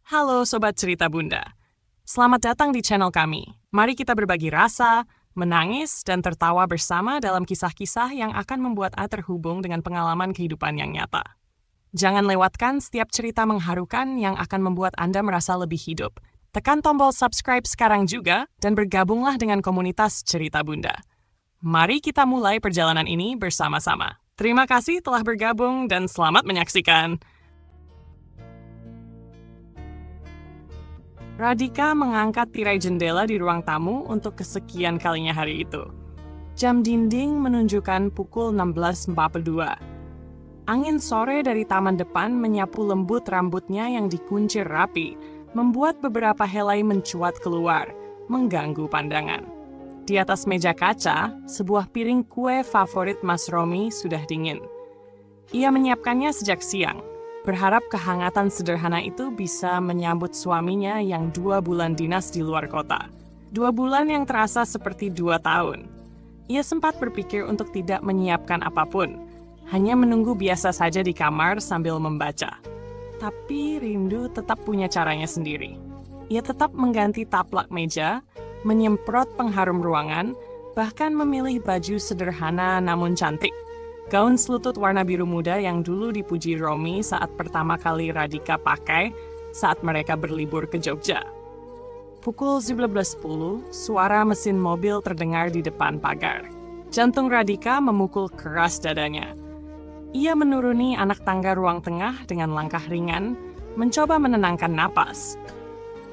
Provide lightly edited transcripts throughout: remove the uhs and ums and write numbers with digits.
Halo Sobat Cerita Bunda, selamat datang di channel kami. Mari kita berbagi rasa, menangis, dan tertawa bersama dalam kisah-kisah yang akan membuat Anda terhubung dengan pengalaman kehidupan yang nyata. Jangan lewatkan setiap cerita mengharukan yang akan membuat Anda merasa lebih hidup. Tekan tombol subscribe sekarang juga dan bergabunglah dengan komunitas Cerita Bunda. Mari kita mulai perjalanan ini bersama-sama. Terima kasih telah bergabung dan selamat menyaksikan. Radhika mengangkat tirai jendela di ruang tamu untuk kesekian kalinya hari itu. Jam dinding menunjukkan pukul 16.42. Angin sore dari taman depan menyapu lembut rambutnya yang dikuncir rapi, membuat beberapa helai mencuat keluar, mengganggu pandangan. Di atas meja kaca, sebuah piring kue favorit Mas Romi sudah dingin. Ia menyiapkannya sejak siang, berharap kehangatan sederhana itu bisa menyambut suaminya yang 2 bulan dinas di luar kota. 2 bulan yang terasa seperti 2 tahun. Ia sempat berpikir untuk tidak menyiapkan apapun, hanya menunggu biasa saja di kamar sambil membaca. Tapi rindu tetap punya caranya sendiri. Ia tetap mengganti taplak meja, menyemprot pengharum ruangan, bahkan memilih baju sederhana namun cantik. Gaun selutut warna biru muda yang dulu dipuji Romi saat pertama kali Radhika pakai saat mereka berlibur ke Jogja. Pukul 17.10, suara mesin mobil terdengar di depan pagar. Jantung Radhika memukul keras dadanya. Ia menuruni anak tangga ruang tengah dengan langkah ringan, mencoba menenangkan napas.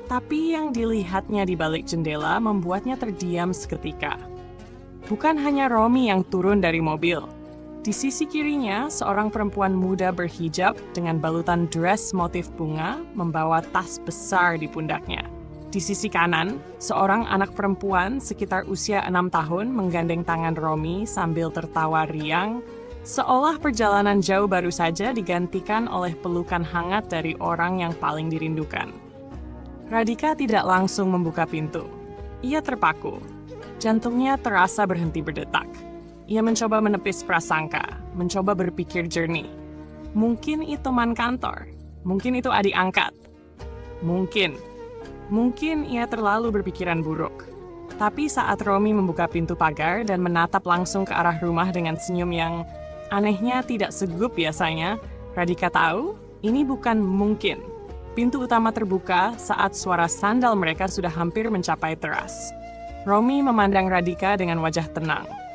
Tapi yang dilihatnya di balik jendela membuatnya terdiam seketika. Bukan hanya Romi yang turun dari mobil. Di sisi kirinya, seorang perempuan muda berhijab dengan balutan dress motif bunga membawa tas besar di pundaknya. Di sisi kanan, seorang anak perempuan sekitar usia 6 tahun menggandeng tangan Romi sambil tertawa riang, seolah perjalanan jauh baru saja digantikan oleh pelukan hangat dari orang yang paling dirindukan. Radhika tidak langsung membuka pintu. Ia terpaku. Jantungnya terasa berhenti berdetak. Ia mencoba menepis prasangka, mencoba berpikir jernih. Mungkin itu teman kantor, mungkin itu adik angkat. Mungkin ia terlalu berpikiran buruk. Tapi saat Romi membuka pintu pagar dan menatap langsung ke arah rumah dengan senyum yang anehnya tidak segup biasanya, Radhika tahu ini bukan mungkin. Pintu utama terbuka saat suara sandal mereka sudah hampir mencapai teras. Romi memandang Radhika dengan wajah tenang.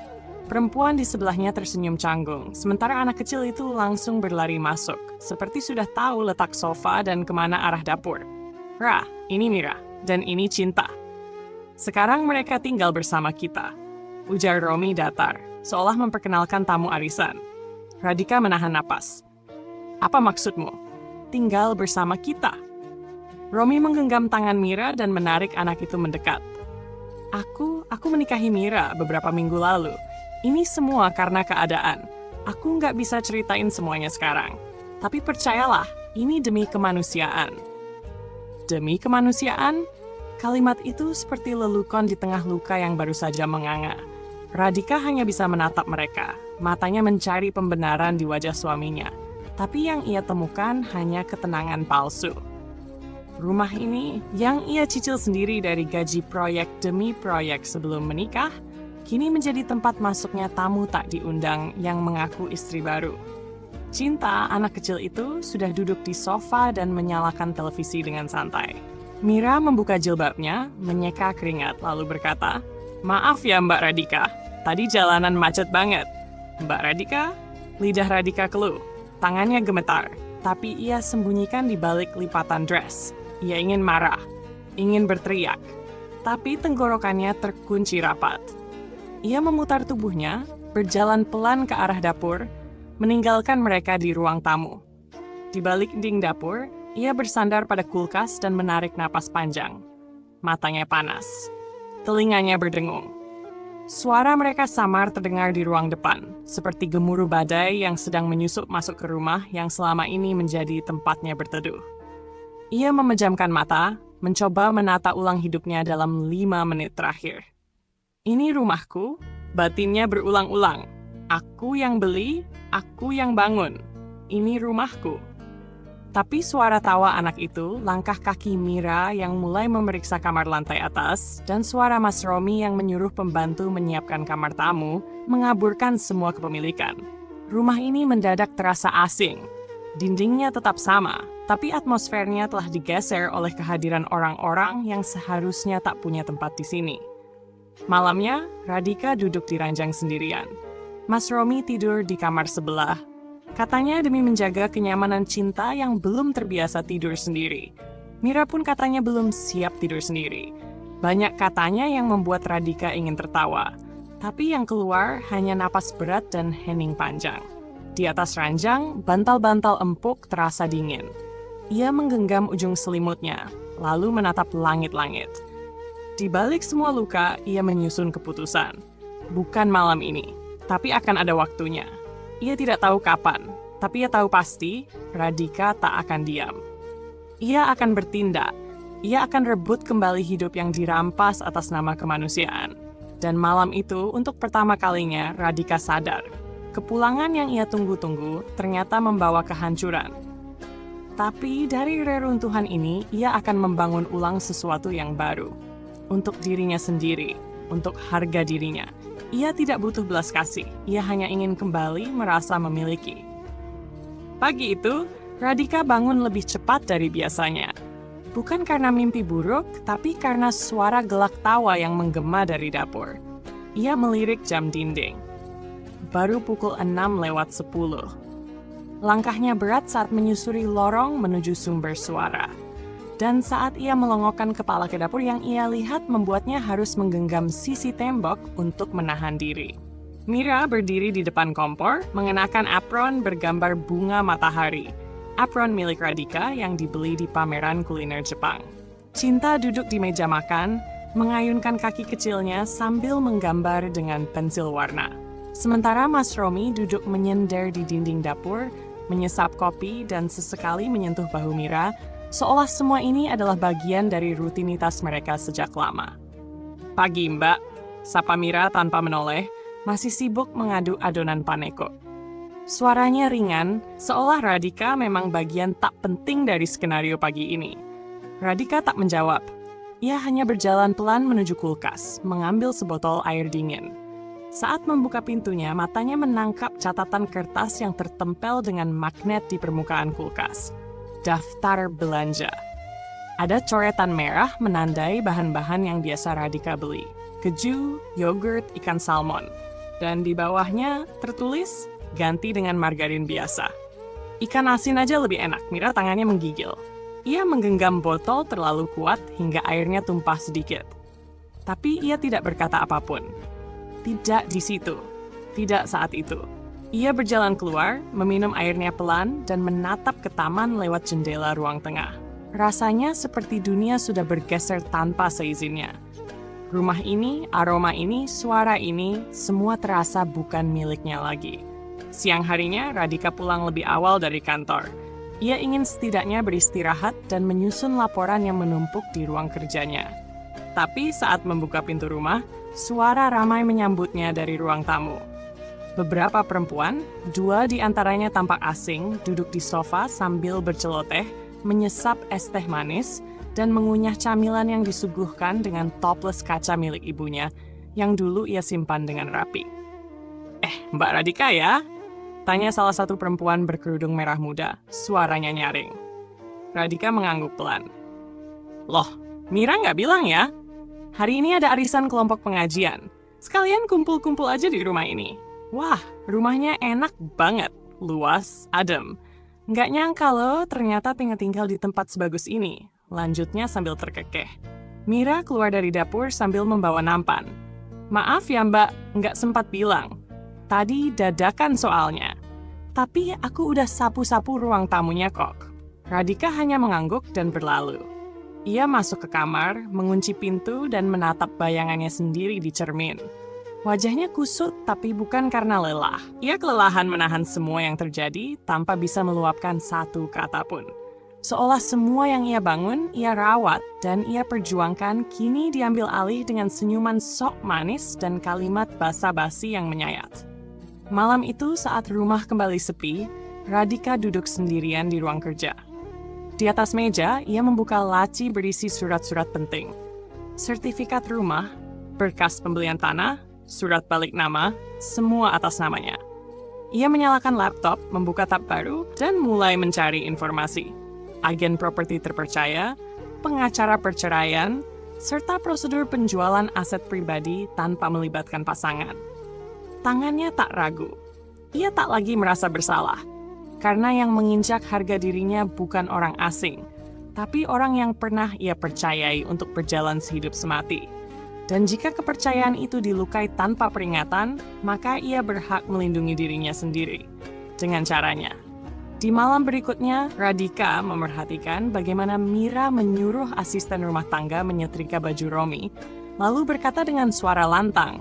Perempuan di sebelahnya tersenyum canggung, sementara anak kecil itu langsung berlari masuk, seperti sudah tahu letak sofa dan kemana arah dapur. Rah, ini Mira, dan ini Cinta. Sekarang mereka tinggal bersama kita, ujar Romi datar, seolah memperkenalkan tamu arisan. Radhika menahan napas. Apa maksudmu? Tinggal bersama kita. Romi menggenggam tangan Mira dan menarik anak itu mendekat. Aku menikahi Mira beberapa minggu lalu. Ini semua karena keadaan. Aku nggak bisa ceritain semuanya sekarang. Tapi percayalah, ini demi kemanusiaan. Demi kemanusiaan? Kalimat itu seperti lelukon di tengah luka yang baru saja menganga. Radhika hanya bisa menatap mereka, matanya mencari pembenaran di wajah suaminya. Tapi yang ia temukan hanya ketenangan palsu. Rumah ini, yang ia cicil sendiri dari gaji proyek demi proyek sebelum menikah, kini menjadi tempat masuknya tamu tak diundang yang mengaku istri baru. Cinta, anak kecil itu, sudah duduk di sofa dan menyalakan televisi dengan santai. Mira membuka jilbabnya, menyeka keringat, lalu berkata, "Maaf ya Mbak Radhika, tadi jalanan macet banget." Mbak Radhika? Lidah Radhika keluh, tangannya gemetar, tapi ia sembunyikan di balik lipatan dress. Ia ingin marah, ingin berteriak, tapi tenggorokannya terkunci rapat. Ia memutar tubuhnya, berjalan pelan ke arah dapur, meninggalkan mereka di ruang tamu. Di balik dinding dapur, ia bersandar pada kulkas dan menarik napas panjang. Matanya panas, telinganya berdengung. Suara mereka samar terdengar di ruang depan, seperti gemuruh badai yang sedang menyusup masuk ke rumah yang selama ini menjadi tempatnya berteduh. Ia memejamkan mata, mencoba menata ulang hidupnya dalam 5 menit terakhir. Ini rumahku, batinnya berulang-ulang. Aku yang beli, aku yang bangun. Ini rumahku. Tapi suara tawa anak itu, langkah kaki Mira yang mulai memeriksa kamar lantai atas, dan suara Mas Romi yang menyuruh pembantu menyiapkan kamar tamu, mengaburkan semua kepemilikan. Rumah ini mendadak terasa asing. Dindingnya tetap sama, tapi atmosfernya telah digeser oleh kehadiran orang-orang yang seharusnya tak punya tempat di sini. Malamnya, Radhika duduk di ranjang sendirian. Mas Romi tidur di kamar sebelah. Katanya demi menjaga kenyamanan Cinta yang belum terbiasa tidur sendiri. Mira pun katanya belum siap tidur sendiri. Banyak katanya yang membuat Radhika ingin tertawa. Tapi yang keluar hanya napas berat dan hening panjang. Di atas ranjang, bantal-bantal empuk terasa dingin. Ia menggenggam ujung selimutnya, lalu menatap langit-langit. Di balik semua luka, ia menyusun keputusan. Bukan malam ini, tapi akan ada waktunya. Ia tidak tahu kapan, tapi ia tahu pasti Radhika tak akan diam. Ia akan bertindak. Ia akan rebut kembali hidup yang dirampas atas nama kemanusiaan. Dan malam itu, untuk pertama kalinya, Radhika sadar. Kepulangan yang ia tunggu-tunggu ternyata membawa kehancuran. Tapi dari reruntuhan ini, ia akan membangun ulang sesuatu yang baru. Untuk dirinya sendiri, untuk harga dirinya. Ia tidak butuh belas kasih, ia hanya ingin kembali merasa memiliki. Pagi itu, Radhika bangun lebih cepat dari biasanya. Bukan karena mimpi buruk, tapi karena suara gelak tawa yang menggema dari dapur. Ia melirik jam dinding. Baru pukul 6:10. Langkahnya berat saat menyusuri lorong menuju sumber suara. Dan saat ia melongokkan kepala ke dapur, yang ia lihat membuatnya harus menggenggam sisi tembok untuk menahan diri. Mira berdiri di depan kompor, mengenakan apron bergambar bunga matahari. Apron milik Radhika yang dibeli di pameran kuliner Jepang. Cinta duduk di meja makan, mengayunkan kaki kecilnya sambil menggambar dengan pensil warna. Sementara Mas Romi duduk menyender di dinding dapur, menyesap kopi dan sesekali menyentuh bahu Mira, seolah semua ini adalah bagian dari rutinitas mereka sejak lama. "Pagi, Mbak," sapa Mira tanpa menoleh, masih sibuk mengadu adonan paneko. Suaranya ringan, seolah Radhika memang bagian tak penting dari skenario pagi ini. Radhika tak menjawab. Ia hanya berjalan pelan menuju kulkas, mengambil sebotol air dingin. Saat membuka pintunya, matanya menangkap catatan kertas yang tertempel dengan magnet di permukaan kulkas. Daftar belanja. Ada coretan merah menandai bahan-bahan yang biasa Radhika beli. Keju, yogurt, ikan salmon. Dan di bawahnya tertulis, ganti dengan margarin biasa. Ikan asin aja lebih enak, Mira tangannya menggigil. Ia menggenggam botol terlalu kuat hingga airnya tumpah sedikit. Tapi ia tidak berkata apapun. Tidak di situ. Tidak saat itu. Ia berjalan keluar, meminum airnya pelan, dan menatap ke taman lewat jendela ruang tengah. Rasanya seperti dunia sudah bergeser tanpa seizinnya. Rumah ini, aroma ini, suara ini, semua terasa bukan miliknya lagi. Siang harinya, Radhika pulang lebih awal dari kantor. Ia ingin setidaknya beristirahat dan menyusun laporan yang menumpuk di ruang kerjanya. Tapi saat membuka pintu rumah, suara ramai menyambutnya dari ruang tamu. Beberapa perempuan, 2 di antaranya tampak asing, duduk di sofa sambil berceloteh, menyesap es teh manis, dan mengunyah camilan yang disuguhkan dengan toples kaca milik ibunya, yang dulu ia simpan dengan rapi. Mbak Radhika ya?" tanya salah satu perempuan berkerudung merah muda, suaranya nyaring. Radhika mengangguk pelan. "Loh, Mira nggak bilang ya? Hari ini ada arisan kelompok pengajian. Sekalian kumpul-kumpul aja di rumah ini. Wah, rumahnya enak banget, luas, adem. Nggak nyangka loh, ternyata tinggal di tempat sebagus ini," lanjutnya sambil terkekeh. Mira keluar dari dapur sambil membawa nampan. "Maaf ya Mbak, nggak sempat bilang. Tadi dadakan soalnya. Tapi aku udah sapu-sapu ruang tamunya kok." Radhika hanya mengangguk dan berlalu. Ia masuk ke kamar, mengunci pintu dan menatap bayangannya sendiri di cermin. Wajahnya kusut, tapi bukan karena lelah. Ia kelelahan menahan semua yang terjadi tanpa bisa meluapkan satu kata pun. Seolah semua yang ia bangun, ia rawat, dan ia perjuangkan kini diambil alih dengan senyuman sok manis dan kalimat basa-basi yang menyayat. Malam itu saat rumah kembali sepi, Radhika duduk sendirian di ruang kerja. Di atas meja, ia membuka laci berisi surat-surat penting. Sertifikat rumah, berkas pembelian tanah, surat balik nama, semua atas namanya. Ia menyalakan laptop, membuka tab baru, dan mulai mencari informasi. Agen properti terpercaya, pengacara perceraian, serta prosedur penjualan aset pribadi tanpa melibatkan pasangan. Tangannya tak ragu. Ia tak lagi merasa bersalah, karena yang menginjak harga dirinya bukan orang asing, tapi orang yang pernah ia percayai untuk berjalan sehidup semati. Dan jika kepercayaan itu dilukai tanpa peringatan, maka ia berhak melindungi dirinya sendiri. Dengan caranya. Di malam berikutnya, Radhika memerhatikan bagaimana Mira menyuruh asisten rumah tangga menyetrika baju Romi, lalu berkata dengan suara lantang,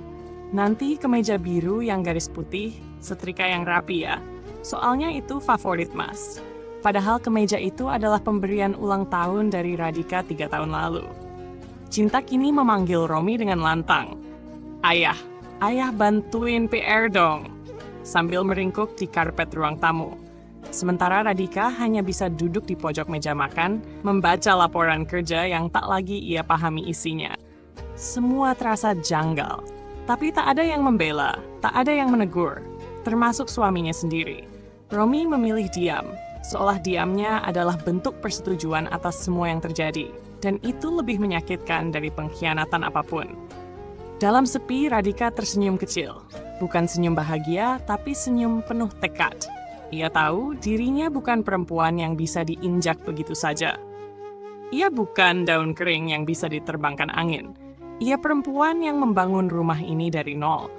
"Nanti kemeja biru yang garis putih, setrika yang rapi ya. Soalnya itu favorit Mas." Padahal kemeja itu adalah pemberian ulang tahun dari Radhika 3 tahun lalu. Cinta kini memanggil Romi dengan lantang. Ayah bantuin PR dong." Sambil meringkuk di karpet ruang tamu. Sementara Radhika hanya bisa duduk di pojok meja makan, membaca laporan kerja yang tak lagi ia pahami isinya. Semua terasa janggal. Tapi tak ada yang membela, tak ada yang menegur, termasuk suaminya sendiri. Romi memilih diam, seolah diamnya adalah bentuk persetujuan atas semua yang terjadi, dan itu lebih menyakitkan dari pengkhianatan apapun. Dalam sepi, Radhika tersenyum kecil. Bukan senyum bahagia, tapi senyum penuh tekad. Ia tahu dirinya bukan perempuan yang bisa diinjak begitu saja. Ia bukan daun kering yang bisa diterbangkan angin. Ia perempuan yang membangun rumah ini dari nol.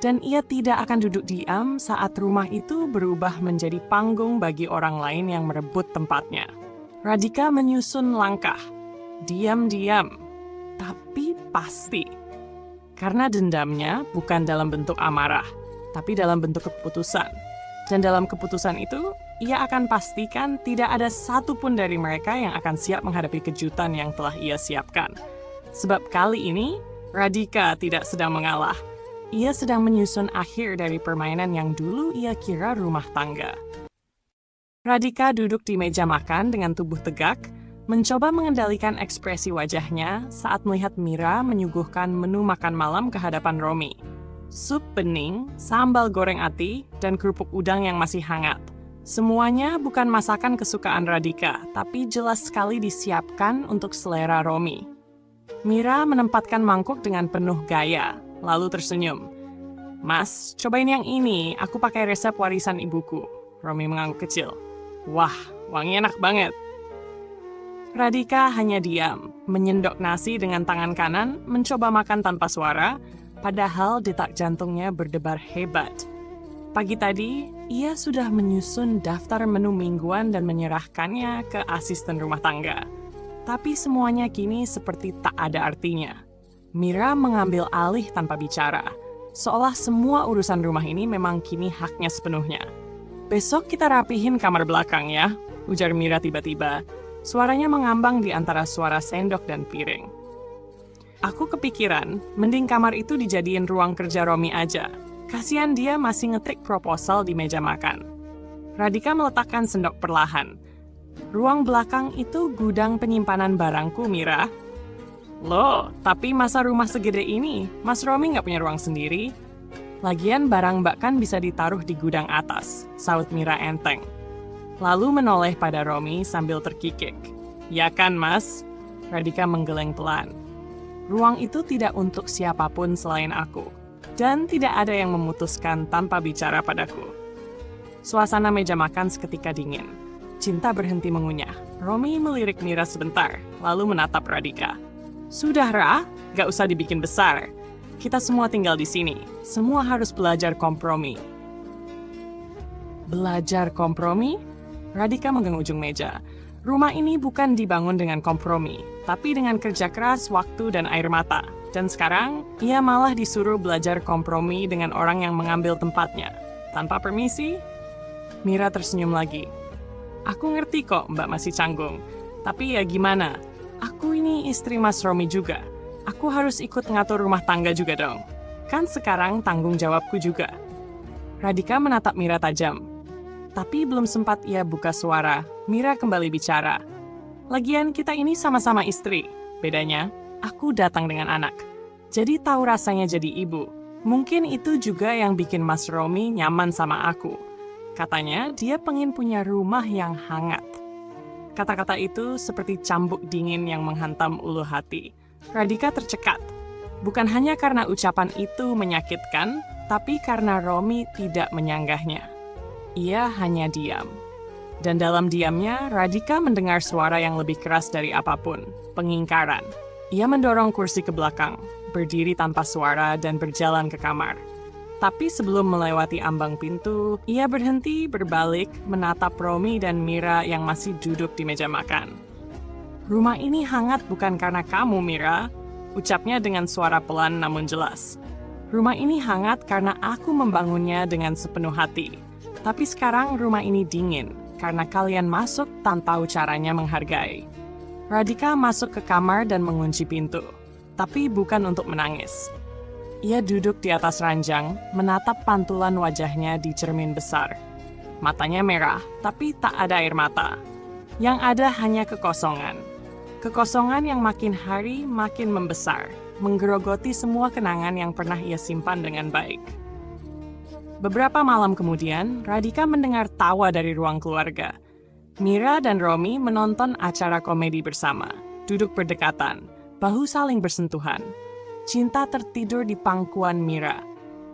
Dan ia tidak akan duduk diam saat rumah itu berubah menjadi panggung bagi orang lain yang merebut tempatnya. Radhika menyusun langkah. Diam-diam, tapi pasti. Karena dendamnya bukan dalam bentuk amarah, tapi dalam bentuk keputusan. Dan dalam keputusan itu, ia akan pastikan tidak ada satupun dari mereka yang akan siap menghadapi kejutan yang telah ia siapkan. Sebab kali ini, Radhika tidak sedang mengalah. Ia sedang menyusun akhir dari permainan yang dulu ia kira rumah tangga. Radhika duduk di meja makan dengan tubuh tegak, mencoba mengendalikan ekspresi wajahnya saat melihat Mira menyuguhkan menu makan malam ke hadapan Romi. Sup bening, sambal goreng ati, dan kerupuk udang yang masih hangat. Semuanya bukan masakan kesukaan Radhika, tapi jelas sekali disiapkan untuk selera Romi. Mira menempatkan mangkuk dengan penuh gaya, lalu tersenyum. "Mas, cobain yang ini, aku pakai resep warisan ibuku." Romi mengangguk kecil. "Wah, wangi enak banget." Radhika hanya diam, menyendok nasi dengan tangan kanan, mencoba makan tanpa suara, padahal detak jantungnya berdebar hebat. Pagi tadi, ia sudah menyusun daftar menu mingguan dan menyerahkannya ke asisten rumah tangga. Tapi semuanya kini seperti tak ada artinya. Mira mengambil alih tanpa bicara, seolah semua urusan rumah ini memang kini haknya sepenuhnya. "Besok kita rapihin kamar belakang ya," ujar Mira tiba-tiba. Suaranya mengambang di antara suara sendok dan piring. "Aku kepikiran, mending kamar itu dijadiin ruang kerja Romi aja. Kasihan dia masih ngetik proposal di meja makan." Radhika meletakkan sendok perlahan. "Ruang belakang itu gudang penyimpanan barangku, Mira." "Loh, tapi masa rumah segede ini, Mas Romi nggak punya ruang sendiri?" "Lagian barang Mbak kan bisa ditaruh di gudang atas," saut Mira enteng. Lalu menoleh pada Romi sambil terkikik. "Ya kan, Mas?" Radhika menggeleng pelan. "Ruang itu tidak untuk siapapun selain aku. Dan tidak ada yang memutuskan tanpa bicara padaku." Suasana meja makan seketika dingin. Cinta berhenti mengunyah. Romi melirik Mira sebentar, lalu menatap Radhika. "Sudah, Ra, gak usah dibikin besar. Kita semua tinggal di sini. Semua harus belajar kompromi." Belajar kompromi? Radhika megang ujung meja. Rumah ini bukan dibangun dengan kompromi, tapi dengan kerja keras, waktu, dan air mata. Dan sekarang, ia malah disuruh belajar kompromi dengan orang yang mengambil tempatnya. Tanpa permisi? Mira tersenyum lagi. "Aku ngerti kok Mbak masih canggung. Tapi ya gimana? Aku ini istri Mas Romi juga. Aku harus ikut ngatur rumah tangga juga dong. Kan sekarang tanggung jawabku juga." Radhika menatap Mira tajam. Tapi belum sempat ia buka suara, Mira kembali bicara. Lagian kita ini sama-sama istri. Bedanya, aku datang dengan anak. Jadi tahu rasanya jadi ibu. Mungkin itu juga yang bikin Mas Romi nyaman sama aku. Katanya dia pengen punya rumah yang hangat. Kata-kata itu seperti cambuk dingin yang menghantam ulu hati. Radhika tercekat. Bukan hanya karena ucapan itu menyakitkan, tapi karena Romi tidak menyanggahnya. Ia hanya diam. Dan dalam diamnya, Radhika mendengar suara yang lebih keras dari apapun, pengingkaran. Ia mendorong kursi ke belakang, berdiri tanpa suara dan berjalan ke kamar. Tapi sebelum melewati ambang pintu, ia berhenti, berbalik, menatap Romi dan Mira yang masih duduk di meja makan. "Rumah ini hangat bukan karena kamu, Mira," ucapnya dengan suara pelan namun jelas. "Rumah ini hangat karena aku membangunnya dengan sepenuh hati. Tapi sekarang rumah ini dingin, karena kalian masuk tanpa caranya menghargai." Radhika masuk ke kamar dan mengunci pintu, tapi bukan untuk menangis. Ia duduk di atas ranjang, menatap pantulan wajahnya di cermin besar. Matanya merah, tapi tak ada air mata. Yang ada hanya kekosongan. Kekosongan yang makin hari makin membesar, menggerogoti semua kenangan yang pernah ia simpan dengan baik. Beberapa malam kemudian, Radhika mendengar tawa dari ruang keluarga. Mira dan Romi menonton acara komedi bersama, duduk berdekatan, bahu saling bersentuhan. Cinta tertidur di pangkuan Mira.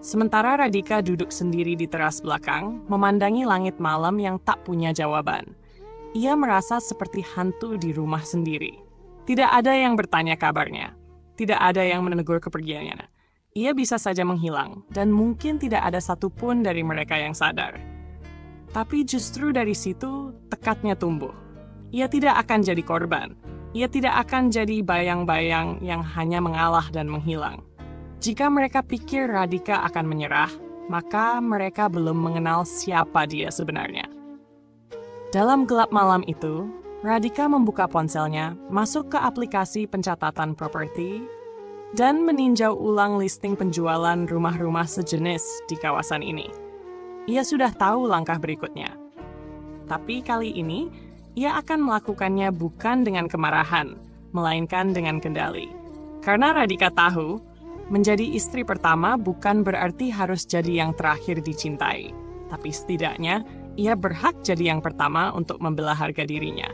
Sementara Radhika duduk sendiri di teras belakang, memandangi langit malam yang tak punya jawaban. Ia merasa seperti hantu di rumah sendiri. Tidak ada yang bertanya kabarnya. Tidak ada yang menegur kepergiannya. Ia bisa saja menghilang, dan mungkin tidak ada satupun dari mereka yang sadar. Tapi justru dari situ, tekadnya tumbuh. Ia tidak akan jadi korban. Ia tidak akan jadi bayang-bayang yang hanya mengalah dan menghilang. Jika mereka pikir Radhika akan menyerah, maka mereka belum mengenal siapa dia sebenarnya. Dalam gelap malam itu, Radhika membuka ponselnya, masuk ke aplikasi pencatatan properti, dan meninjau ulang listing penjualan rumah-rumah sejenis di kawasan ini. Ia sudah tahu langkah berikutnya. Tapi kali ini, ia akan melakukannya bukan dengan kemarahan, melainkan dengan kendali. Karena Radhika tahu, menjadi istri pertama bukan berarti harus jadi yang terakhir dicintai. Tapi setidaknya, ia berhak jadi yang pertama untuk membela harga dirinya.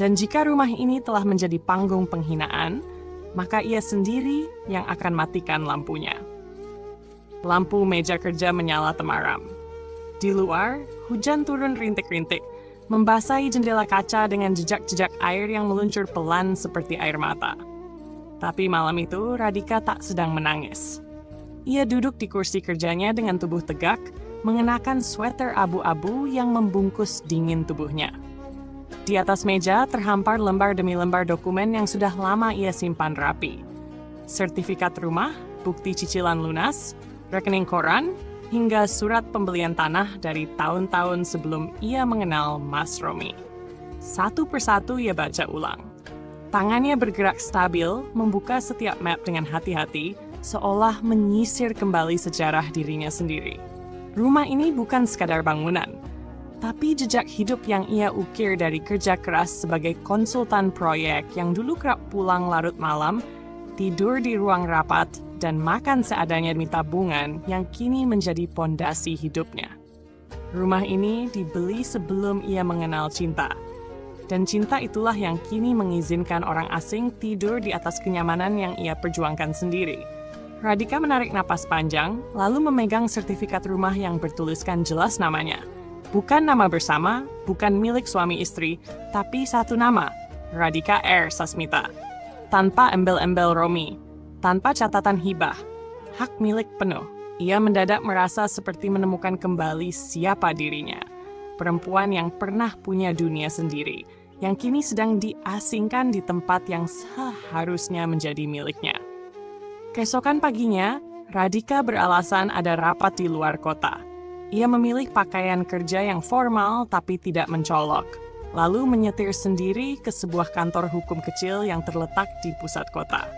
Dan jika rumah ini telah menjadi panggung penghinaan, maka ia sendiri yang akan matikan lampunya. Lampu meja kerja menyala temaram. Di luar, hujan turun rintik-rintik, membasahi jendela kaca dengan jejak-jejak air yang meluncur pelan seperti air mata. Tapi malam itu, Radhika tak sedang menangis. Ia duduk di kursi kerjanya dengan tubuh tegak, mengenakan sweater abu-abu yang membungkus dingin tubuhnya. Di atas meja terhampar lembar demi lembar dokumen yang sudah lama ia simpan rapi. Sertifikat rumah, bukti cicilan lunas, rekening koran, hingga surat pembelian tanah dari tahun-tahun sebelum ia mengenal Mas Romi. Satu persatu ia baca ulang. Tangannya bergerak stabil, membuka setiap map dengan hati-hati, seolah menyisir kembali sejarah dirinya sendiri. Rumah ini bukan sekadar bangunan, tapi jejak hidup yang ia ukir dari kerja keras sebagai konsultan proyek yang dulu kerap pulang larut malam, tidur di ruang rapat, dan makan seadanya demi tabungan yang kini menjadi pondasi hidupnya. Rumah ini dibeli sebelum ia mengenal cinta. Dan cinta itulah yang kini mengizinkan orang asing tidur di atas kenyamanan yang ia perjuangkan sendiri. Radhika menarik napas panjang, lalu memegang sertifikat rumah yang bertuliskan jelas namanya. Bukan nama bersama, bukan milik suami istri, tapi satu nama, Radhika R. Sasmita. Tanpa embel-embel Romi, tanpa catatan hibah, hak milik penuh. Ia mendadak merasa seperti menemukan kembali siapa dirinya. Perempuan yang pernah punya dunia sendiri, yang kini sedang diasingkan di tempat yang seharusnya menjadi miliknya. Keesokan paginya, Radhika beralasan ada rapat di luar kota. Ia memilih pakaian kerja yang formal tapi tidak mencolok, lalu menyetir sendiri ke sebuah kantor hukum kecil yang terletak di pusat kota.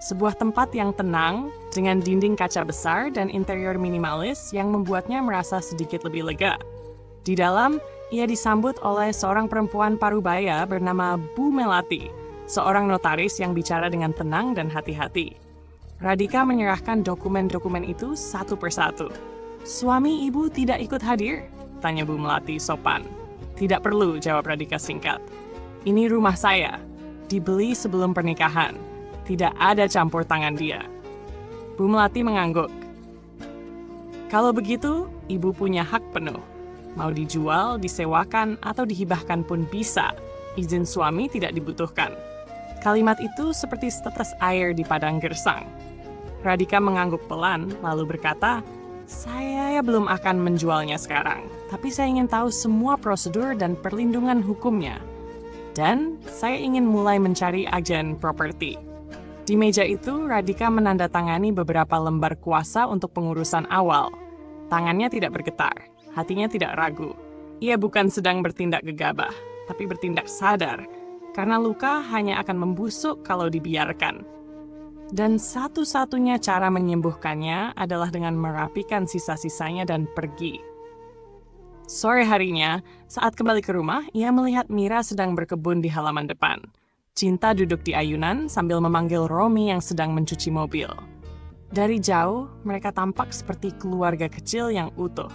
Sebuah tempat yang tenang, dengan dinding kaca besar dan interior minimalis yang membuatnya merasa sedikit lebih lega. Di dalam, ia disambut oleh seorang perempuan parubaya bernama Bu Melati, seorang notaris yang bicara dengan tenang dan hati-hati. Radhika menyerahkan dokumen-dokumen itu satu persatu. "Suami ibu tidak ikut hadir?" tanya Bu Melati sopan. "Tidak perlu," jawab Radhika singkat. "Ini rumah saya, dibeli sebelum pernikahan. Tidak ada campur tangan dia." Bu Melati mengangguk. "Kalau begitu, ibu punya hak penuh. Mau dijual, disewakan, atau dihibahkan pun bisa. Izin suami tidak dibutuhkan." Kalimat itu seperti setetes air di padang gersang. Radhika mengangguk pelan, lalu berkata, "Saya belum akan menjualnya sekarang, tapi saya ingin tahu semua prosedur dan perlindungan hukumnya. Dan saya ingin mulai mencari agen properti." Di meja itu, Radhika menandatangani beberapa lembar kuasa untuk pengurusan awal. Tangannya tidak bergetar, hatinya tidak ragu. Ia bukan sedang bertindak gegabah, tapi bertindak sadar, karena luka hanya akan membusuk kalau dibiarkan. Dan satu-satunya cara menyembuhkannya adalah dengan merapikan sisa-sisanya dan pergi. Sore harinya, saat kembali ke rumah, ia melihat Mira sedang berkebun di halaman depan. Cinta duduk di ayunan sambil memanggil Romi yang sedang mencuci mobil. Dari jauh, mereka tampak seperti keluarga kecil yang utuh.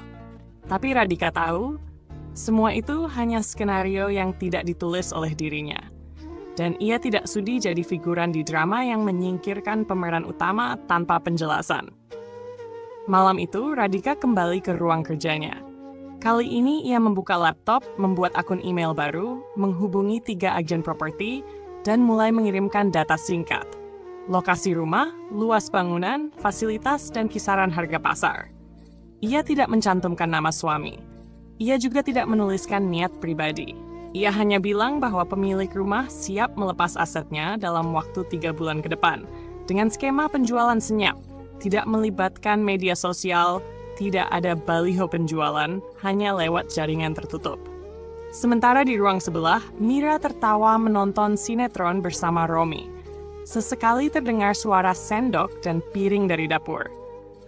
Tapi Radhika tahu, semua itu hanya skenario yang tidak ditulis oleh dirinya. Dan ia tidak sudi jadi figuran di drama yang menyingkirkan pemeran utama tanpa penjelasan. Malam itu, Radhika kembali ke ruang kerjanya. Kali ini ia membuka laptop, membuat akun email baru, menghubungi 3 agen properti, dan mulai mengirimkan data singkat. Lokasi rumah, luas bangunan, fasilitas, dan kisaran harga pasar. Ia tidak mencantumkan nama suami. Ia juga tidak menuliskan niat pribadi. Ia hanya bilang bahwa pemilik rumah siap melepas asetnya dalam waktu 3 bulan ke depan, dengan skema penjualan senyap, tidak melibatkan media sosial, tidak ada baliho penjualan, hanya lewat jaringan tertutup. Sementara di ruang sebelah, Mira tertawa menonton sinetron bersama Romi. Sesekali terdengar suara sendok dan piring dari dapur.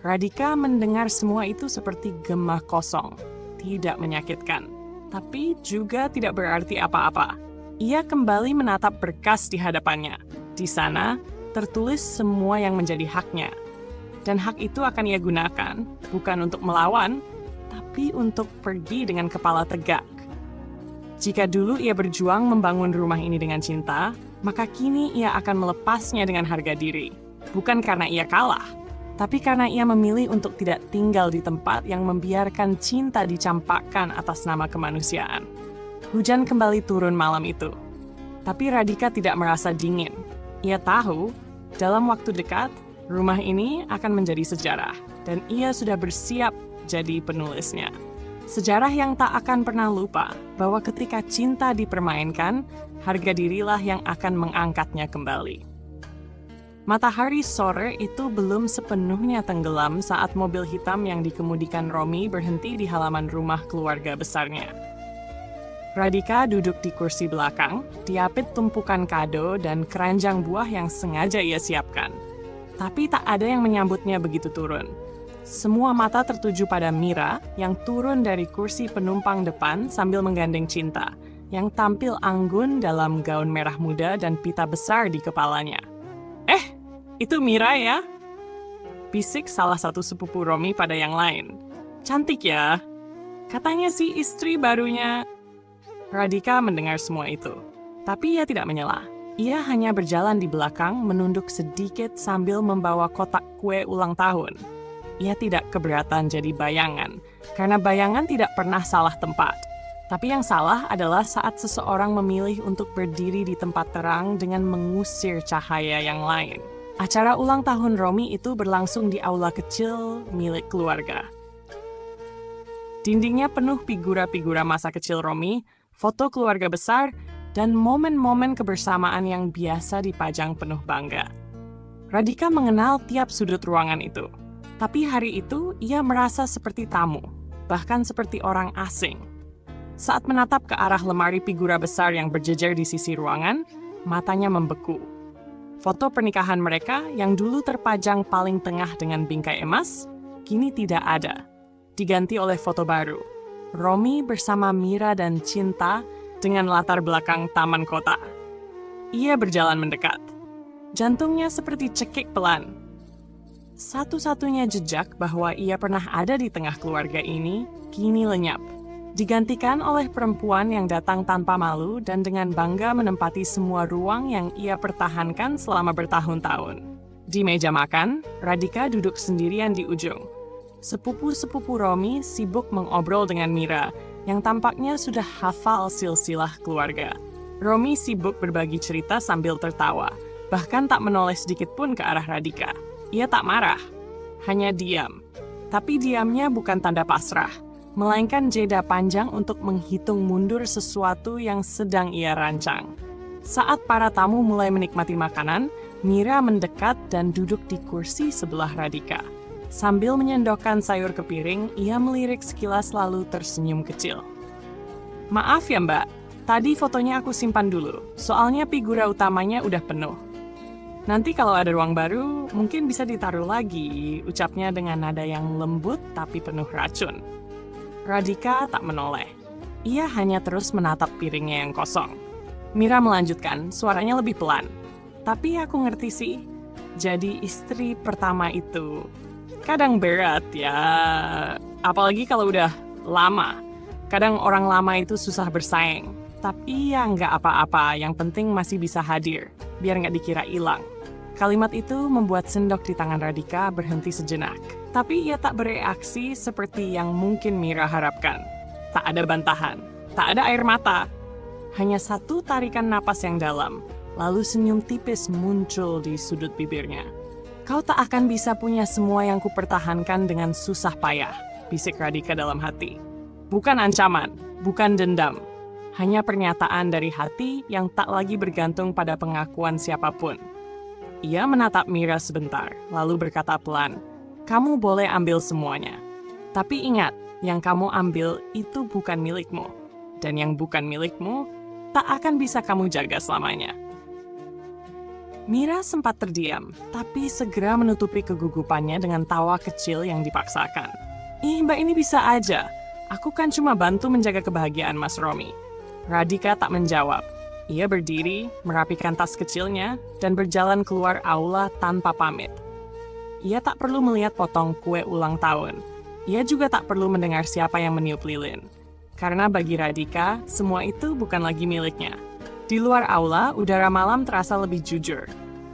Radhika mendengar semua itu seperti gema kosong, tidak menyakitkan, tapi juga tidak berarti apa-apa. Ia kembali menatap berkas di hadapannya. Di sana, tertulis semua yang menjadi haknya. Dan hak itu akan ia gunakan, bukan untuk melawan, tapi untuk pergi dengan kepala tegak. Jika dulu ia berjuang membangun rumah ini dengan cinta, maka kini ia akan melepasnya dengan harga diri. Bukan karena ia kalah, tapi karena ia memilih untuk tidak tinggal di tempat yang membiarkan cinta dicampakkan atas nama kemanusiaan. Hujan kembali turun malam itu. Tapi Radhika tidak merasa dingin. Ia tahu, dalam waktu dekat, rumah ini akan menjadi sejarah, dan ia sudah bersiap jadi penulisnya. Sejarah yang tak akan pernah lupa bahwa ketika cinta dipermainkan, harga dirilah yang akan mengangkatnya kembali. Matahari sore itu belum sepenuhnya tenggelam saat mobil hitam yang dikemudikan Romi berhenti di halaman rumah keluarga besarnya. Radhika duduk di kursi belakang, diapit tumpukan kado dan keranjang buah yang sengaja ia siapkan. Tapi tak ada yang menyambutnya begitu turun. Semua mata tertuju pada Mira yang turun dari kursi penumpang depan sambil menggandeng Cinta, yang tampil anggun dalam gaun merah muda dan pita besar di kepalanya. Itu Mira ya?" bisik salah satu sepupu Romi pada yang lain. "Cantik ya? Katanya sih istri barunya." Radhika mendengar semua itu, tapi ia tidak menyela. Ia hanya berjalan di belakang menunduk sedikit sambil membawa kotak kue ulang tahun. Ia tidak keberatan jadi bayangan, karena bayangan tidak pernah salah tempat. Tapi yang salah adalah saat seseorang memilih untuk berdiri di tempat terang dengan mengusir cahaya yang lain. Acara ulang tahun Romi itu berlangsung di aula kecil milik keluarga. Dindingnya penuh figura-figura masa kecil Romi, foto keluarga besar, dan momen-momen kebersamaan yang biasa dipajang penuh bangga. Radhika mengenal tiap sudut ruangan itu. Tapi hari itu ia merasa seperti tamu, bahkan seperti orang asing. Saat menatap ke arah lemari figura besar yang berjejer di sisi ruangan, matanya membeku. Foto pernikahan mereka yang dulu terpajang paling tengah dengan bingkai emas, kini tidak ada. Diganti oleh foto baru. Romi bersama Mira dan Cinta dengan latar belakang taman kota. Ia berjalan mendekat. Jantungnya seperti cekik pelan. Satu-satunya jejak bahwa ia pernah ada di tengah keluarga ini kini lenyap. Digantikan oleh perempuan yang datang tanpa malu dan dengan bangga menempati semua ruang yang ia pertahankan selama bertahun-tahun. Di meja makan, Radhika duduk sendirian di ujung. Sepupu-sepupu Romi sibuk mengobrol dengan Mira, yang tampaknya sudah hafal silsilah keluarga. Romi sibuk berbagi cerita sambil tertawa, bahkan tak menoleh sedikit pun ke arah Radhika. Ia tak marah, hanya diam. Tapi diamnya bukan tanda pasrah, melainkan jeda panjang untuk menghitung mundur sesuatu yang sedang ia rancang. Saat para tamu mulai menikmati makanan, Mira mendekat dan duduk di kursi sebelah Radhika. Sambil menyendokkan sayur ke piring, ia melirik sekilas lalu tersenyum kecil. "Maaf ya Mbak, tadi fotonya aku simpan dulu, soalnya figura utamanya udah penuh. Nanti kalau ada ruang baru, mungkin bisa ditaruh lagi," ucapnya dengan nada yang lembut tapi penuh racun. Radhika tak menoleh. Ia hanya terus menatap piringnya yang kosong. Mira melanjutkan, suaranya lebih pelan. "Tapi aku ngerti sih, jadi istri pertama itu kadang berat ya, apalagi kalau udah lama. Kadang orang lama itu susah bersaing. Tapi ya nggak apa-apa, yang penting masih bisa hadir, biar nggak dikira hilang." Kalimat itu membuat sendok di tangan Radhika berhenti sejenak. Tapi ia tak bereaksi seperti yang mungkin Mira harapkan. Tak ada bantahan, tak ada air mata. Hanya satu tarikan napas yang dalam, lalu senyum tipis muncul di sudut bibirnya. "Kau tak akan bisa punya semua yang kupertahankan dengan susah payah," bisik Radhika dalam hati. Bukan ancaman, bukan dendam. Hanya pernyataan dari hati yang tak lagi bergantung pada pengakuan siapapun. Ia menatap Mira sebentar, lalu berkata pelan, "Kamu boleh ambil semuanya. Tapi ingat, yang kamu ambil itu bukan milikmu. Dan yang bukan milikmu, tak akan bisa kamu jaga selamanya." Mira sempat terdiam, tapi segera menutupi kegugupannya dengan tawa kecil yang dipaksakan. "Ih, Mbak, ini bisa aja. Aku kan cuma bantu menjaga kebahagiaan Mas Romi." Radhika tak menjawab. Ia berdiri, merapikan tas kecilnya, dan berjalan keluar aula tanpa pamit. Ia tak perlu melihat potong kue ulang tahun. Ia juga tak perlu mendengar siapa yang meniup lilin. Karena bagi Radhika, semua itu bukan lagi miliknya. Di luar aula, udara malam terasa lebih jujur.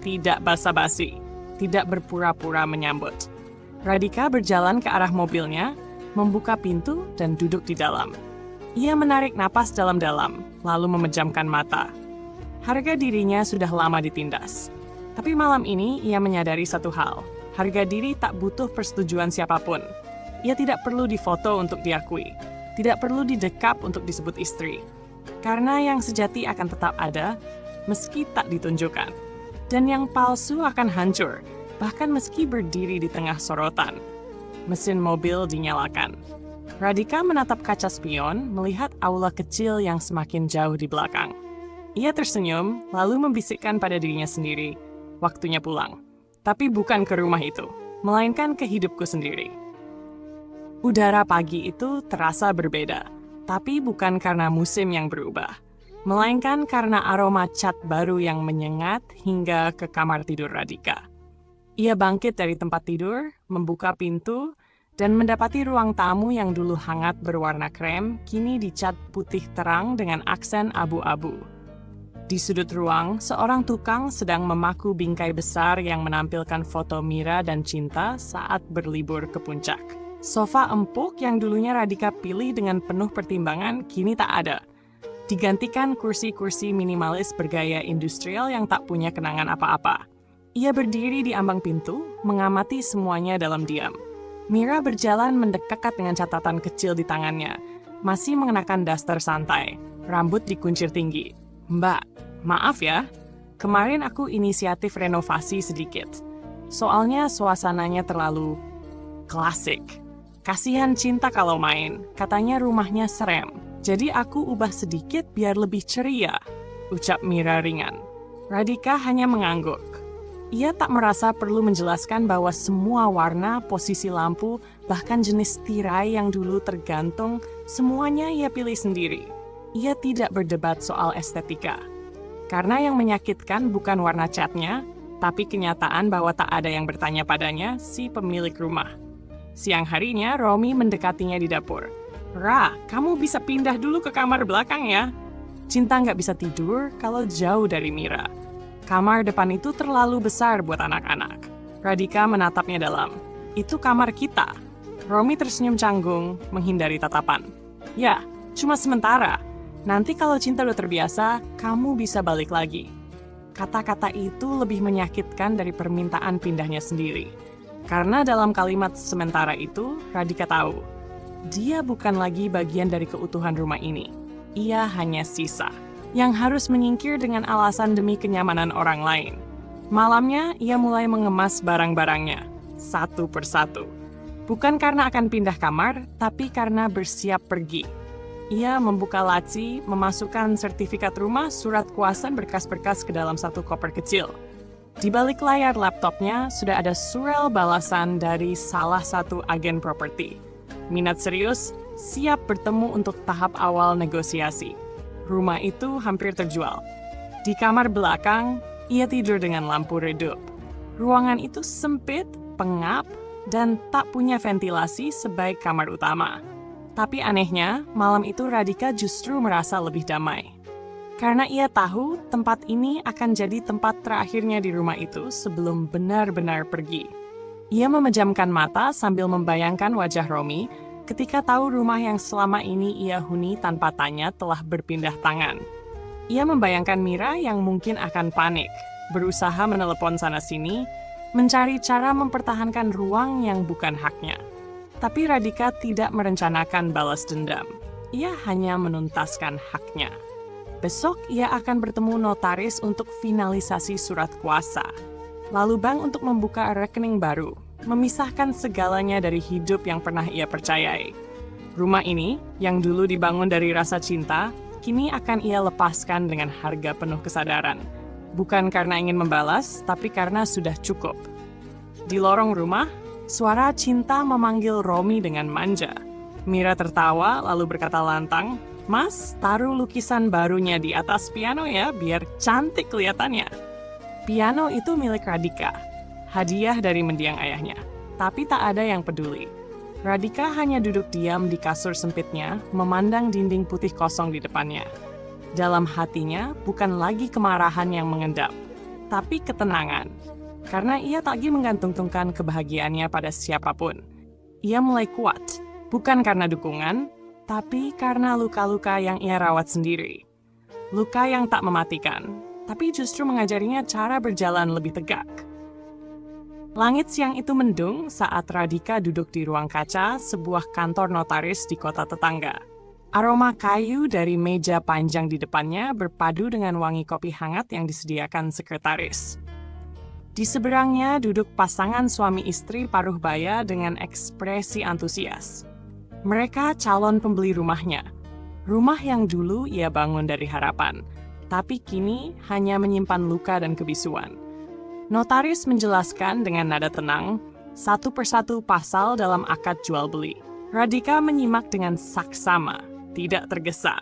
Tidak basa-basi, tidak berpura-pura menyambut. Radhika berjalan ke arah mobilnya, membuka pintu dan duduk di dalam. Ia menarik napas dalam-dalam, lalu memejamkan mata. Harga dirinya sudah lama ditindas. Tapi malam ini ia menyadari satu hal. Harga diri tak butuh persetujuan siapapun. Ia tidak perlu difoto untuk diakui. Tidak perlu didekap untuk disebut istri. Karena yang sejati akan tetap ada, meski tak ditunjukkan. Dan yang palsu akan hancur, bahkan meski berdiri di tengah sorotan. Mesin mobil dinyalakan. Radhika menatap kaca spion, melihat aula kecil yang semakin jauh di belakang. Ia tersenyum, lalu membisikkan pada dirinya sendiri, "Waktunya pulang." Tapi bukan ke rumah itu, melainkan ke hidupku sendiri. Udara pagi itu terasa berbeda, tapi bukan karena musim yang berubah, melainkan karena aroma cat baru yang menyengat hingga ke kamar tidur Radhika. Ia bangkit dari tempat tidur, membuka pintu, dan mendapati ruang tamu yang dulu hangat berwarna krem, kini dicat putih terang dengan aksen abu-abu. Di sudut ruang, seorang tukang sedang memaku bingkai besar yang menampilkan foto Mira dan Cinta saat berlibur ke puncak. Sofa empuk yang dulunya Radhika pilih dengan penuh pertimbangan, kini tak ada. Digantikan kursi-kursi minimalis bergaya industrial yang tak punya kenangan apa-apa. Ia berdiri di ambang pintu, mengamati semuanya dalam diam. Mira berjalan mendekat dengan catatan kecil di tangannya, masih mengenakan daster santai, rambut dikuncir tinggi. "Mbak, maaf ya, kemarin aku inisiatif renovasi sedikit. Soalnya suasananya terlalu klasik. Kasihan Cinta kalau main, katanya rumahnya serem. Jadi aku ubah sedikit biar lebih ceria," ucap Mira ringan. Radhika hanya mengangguk. Ia tak merasa perlu menjelaskan bahwa semua warna, posisi lampu, bahkan jenis tirai yang dulu tergantung Semuanya ia pilih sendiri. Ia tidak berdebat soal estetika. Karena yang menyakitkan bukan warna catnya, tapi kenyataan bahwa tak ada yang bertanya padanya, si pemilik rumah. Siang harinya, Romy mendekatinya di dapur. "Ra, kamu bisa pindah dulu ke kamar belakang ya?" Cinta nggak bisa tidur kalau jauh dari Mira. Kamar depan itu terlalu besar buat anak-anak. Radhika menatapnya dalam. "Itu kamar kita." Romy tersenyum canggung, menghindari tatapan. "Ya, cuma sementara. Nanti kalau Cinta udah terbiasa, kamu bisa balik lagi." Kata-kata itu lebih menyakitkan dari permintaan pindahnya sendiri. Karena dalam kalimat sementara itu, Radhika tahu, dia bukan lagi bagian dari keutuhan rumah ini. Ia hanya sisa, yang harus menyingkir dengan alasan demi kenyamanan orang lain. Malamnya, ia mulai mengemas barang-barangnya, satu persatu. Bukan karena akan pindah kamar, tapi karena bersiap pergi. Ia membuka laci, memasukkan sertifikat rumah, surat kuasa, berkas-berkas ke dalam satu koper kecil. Di balik layar laptopnya sudah ada surel balasan dari salah satu agen properti. Minat serius, siap bertemu untuk tahap awal negosiasi. Rumah itu hampir terjual. Di kamar belakang, ia tidur dengan lampu redup. Ruangan itu sempit, pengap, dan tak punya ventilasi sebaik kamar utama. Tapi anehnya, malam itu Radhika justru merasa lebih damai. Karena ia tahu tempat ini akan jadi tempat terakhirnya di rumah itu sebelum benar-benar pergi. Ia memejamkan mata sambil membayangkan wajah Romy ketika tahu rumah yang selama ini ia huni tanpa tanya telah berpindah tangan. Ia membayangkan Mira yang mungkin akan panik, berusaha menelepon sana-sini, mencari cara mempertahankan ruang yang bukan haknya. Tapi Radhika tidak merencanakan balas dendam. Ia hanya menuntaskan haknya. Besok ia akan bertemu notaris untuk finalisasi surat kuasa. Lalu bank untuk membuka rekening baru, memisahkan segalanya dari hidup yang pernah ia percayai. Rumah ini, yang dulu dibangun dari rasa cinta, kini akan ia lepaskan dengan harga penuh kesadaran. Bukan karena ingin membalas, tapi karena sudah cukup. Di lorong rumah, suara Cinta memanggil Romy dengan manja. Mira tertawa lalu berkata lantang, "Mas, taruh lukisan barunya di atas piano ya, biar cantik kelihatannya." Piano itu milik Radhika, hadiah dari mendiang ayahnya. Tapi tak ada yang peduli. Radhika hanya duduk diam di kasur sempitnya, memandang dinding putih kosong di depannya. Dalam hatinya bukan lagi kemarahan yang mengendap, tapi ketenangan. Karena ia tak lagi menggantungkan kebahagiaannya pada siapapun. Ia mulai kuat, bukan karena dukungan, tapi karena luka-luka yang ia rawat sendiri. Luka yang tak mematikan, tapi justru mengajarinya cara berjalan lebih tegak. Langit siang itu mendung saat Radhika duduk di ruang kaca sebuah kantor notaris di kota tetangga. Aroma kayu dari meja panjang di depannya berpadu dengan wangi kopi hangat yang disediakan sekretaris. Di seberangnya duduk pasangan suami istri paruh baya dengan ekspresi antusias. Mereka calon pembeli rumahnya. Rumah yang dulu ia bangun dari harapan, tapi kini hanya menyimpan luka dan kebisuan. Notaris menjelaskan dengan nada tenang, satu persatu pasal dalam akad jual beli. Radhika menyimak dengan saksama, tidak tergesa.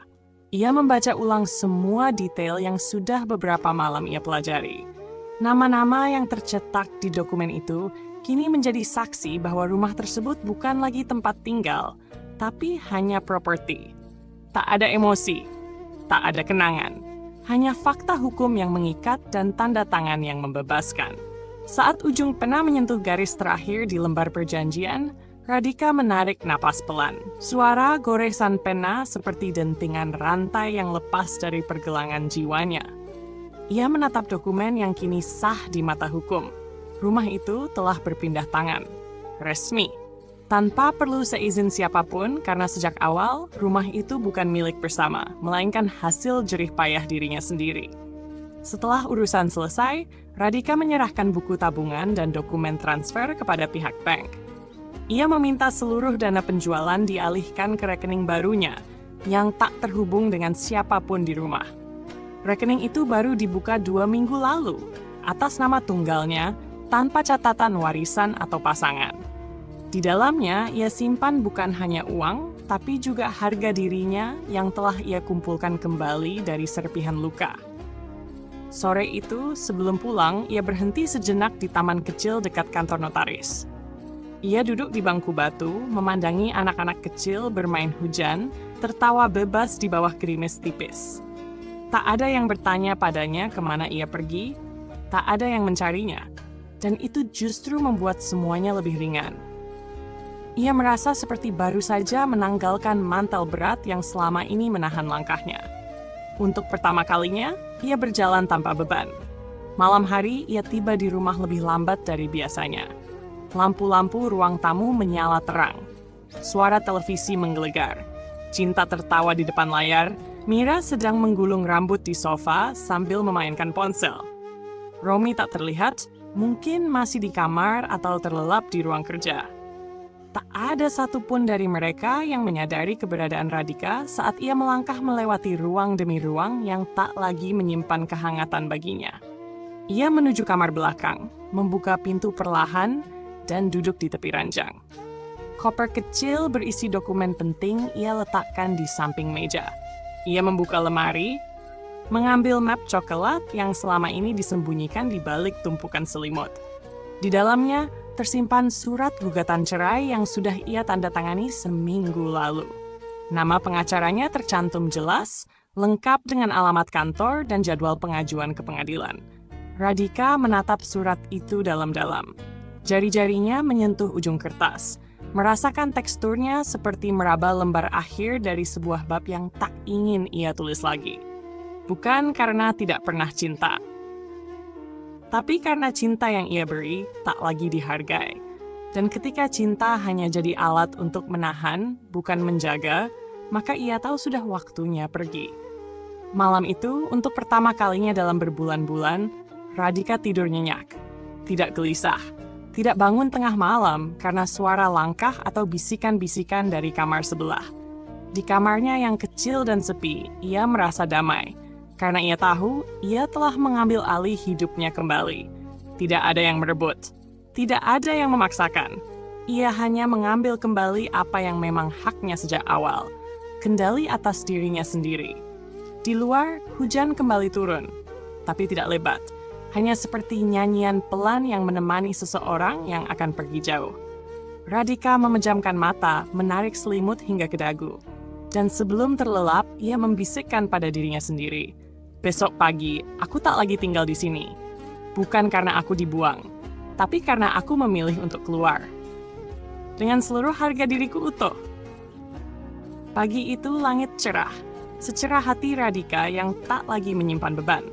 Ia membaca ulang semua detail yang sudah beberapa malam ia pelajari. Nama-nama yang tercetak di dokumen itu kini menjadi saksi bahwa rumah tersebut bukan lagi tempat tinggal, tapi hanya properti. Tak ada emosi, tak ada kenangan, hanya fakta hukum yang mengikat dan tanda tangan yang membebaskan. Saat ujung pena menyentuh garis terakhir di lembar perjanjian, Radhika menarik napas pelan. Suara goresan pena seperti dentingan rantai yang lepas dari pergelangan jiwanya. Ia menatap dokumen yang kini sah di mata hukum. Rumah itu telah berpindah tangan. Resmi. Tanpa perlu seizin siapapun karena sejak awal rumah itu bukan milik bersama, melainkan hasil jerih payah dirinya sendiri. Setelah urusan selesai, Radhika menyerahkan buku tabungan dan dokumen transfer kepada pihak bank. Ia meminta seluruh dana penjualan dialihkan ke rekening barunya yang tak terhubung dengan siapapun di rumah. Rekening itu baru dibuka 2 minggu lalu, atas nama tunggalnya, tanpa catatan warisan atau pasangan. Di dalamnya, ia simpan bukan hanya uang, tapi juga harga dirinya yang telah ia kumpulkan kembali dari serpihan luka. Sore itu, sebelum pulang, ia berhenti sejenak di taman kecil dekat kantor notaris. Ia duduk di bangku batu, memandangi anak-anak kecil bermain hujan, tertawa bebas di bawah gerimis tipis. Tak ada yang bertanya padanya kemana ia pergi, tak ada yang mencarinya, dan itu justru membuat semuanya lebih ringan. Ia merasa seperti baru saja menanggalkan mantel berat yang selama ini menahan langkahnya. Untuk pertama kalinya, ia berjalan tanpa beban. Malam hari, ia tiba di rumah lebih lambat dari biasanya. Lampu-lampu ruang tamu menyala terang. Suara televisi menggelegar. Cinta tertawa di depan layar. Mira sedang menggulung rambut di sofa sambil memainkan ponsel. Romi tak terlihat, mungkin masih di kamar atau terlelap di ruang kerja. Tak ada satupun dari mereka yang menyadari keberadaan Radhika saat ia melangkah melewati ruang demi ruang yang tak lagi menyimpan kehangatan baginya. Ia menuju kamar belakang, membuka pintu perlahan, dan duduk di tepi ranjang. Koper kecil berisi dokumen penting ia letakkan di samping meja. Ia membuka lemari, mengambil map coklat yang selama ini disembunyikan di balik tumpukan selimut. Di dalamnya, tersimpan surat gugatan cerai yang sudah ia tanda tangani seminggu lalu. Nama pengacaranya tercantum jelas, lengkap dengan alamat kantor dan jadwal pengajuan ke pengadilan. Radhika menatap surat itu dalam-dalam. Jari-jarinya menyentuh ujung kertas, merasakan teksturnya seperti meraba lembar akhir dari sebuah bab yang tak ingin ia tulis lagi. Bukan karena tidak pernah cinta, tapi karena cinta yang ia beri tak lagi dihargai. Dan ketika cinta hanya jadi alat untuk menahan, bukan menjaga, maka ia tahu sudah waktunya pergi. Malam itu, untuk pertama kalinya dalam berbulan-bulan, Radhika tidur nyenyak. Tidak gelisah, tidak bangun tengah malam karena suara langkah atau bisikan-bisikan dari kamar sebelah. Di kamarnya yang kecil dan sepi, ia merasa damai. Karena ia tahu, ia telah mengambil alih hidupnya kembali. Tidak ada yang merebut. Tidak ada yang memaksakan. Ia hanya mengambil kembali apa yang memang haknya sejak awal. Kendali atas dirinya sendiri. Di luar, hujan kembali turun. Tapi tidak lebat. Hanya seperti nyanyian pelan yang menemani seseorang yang akan pergi jauh. Radhika memejamkan mata, menarik selimut hingga ke dagu. Dan sebelum terlelap, ia membisikkan pada dirinya sendiri. Besok pagi, aku tak lagi tinggal di sini. Bukan karena aku dibuang, tapi karena aku memilih untuk keluar. Dengan seluruh harga diriku utuh. Pagi itu langit cerah, secerah hati Radhika yang tak lagi menyimpan beban.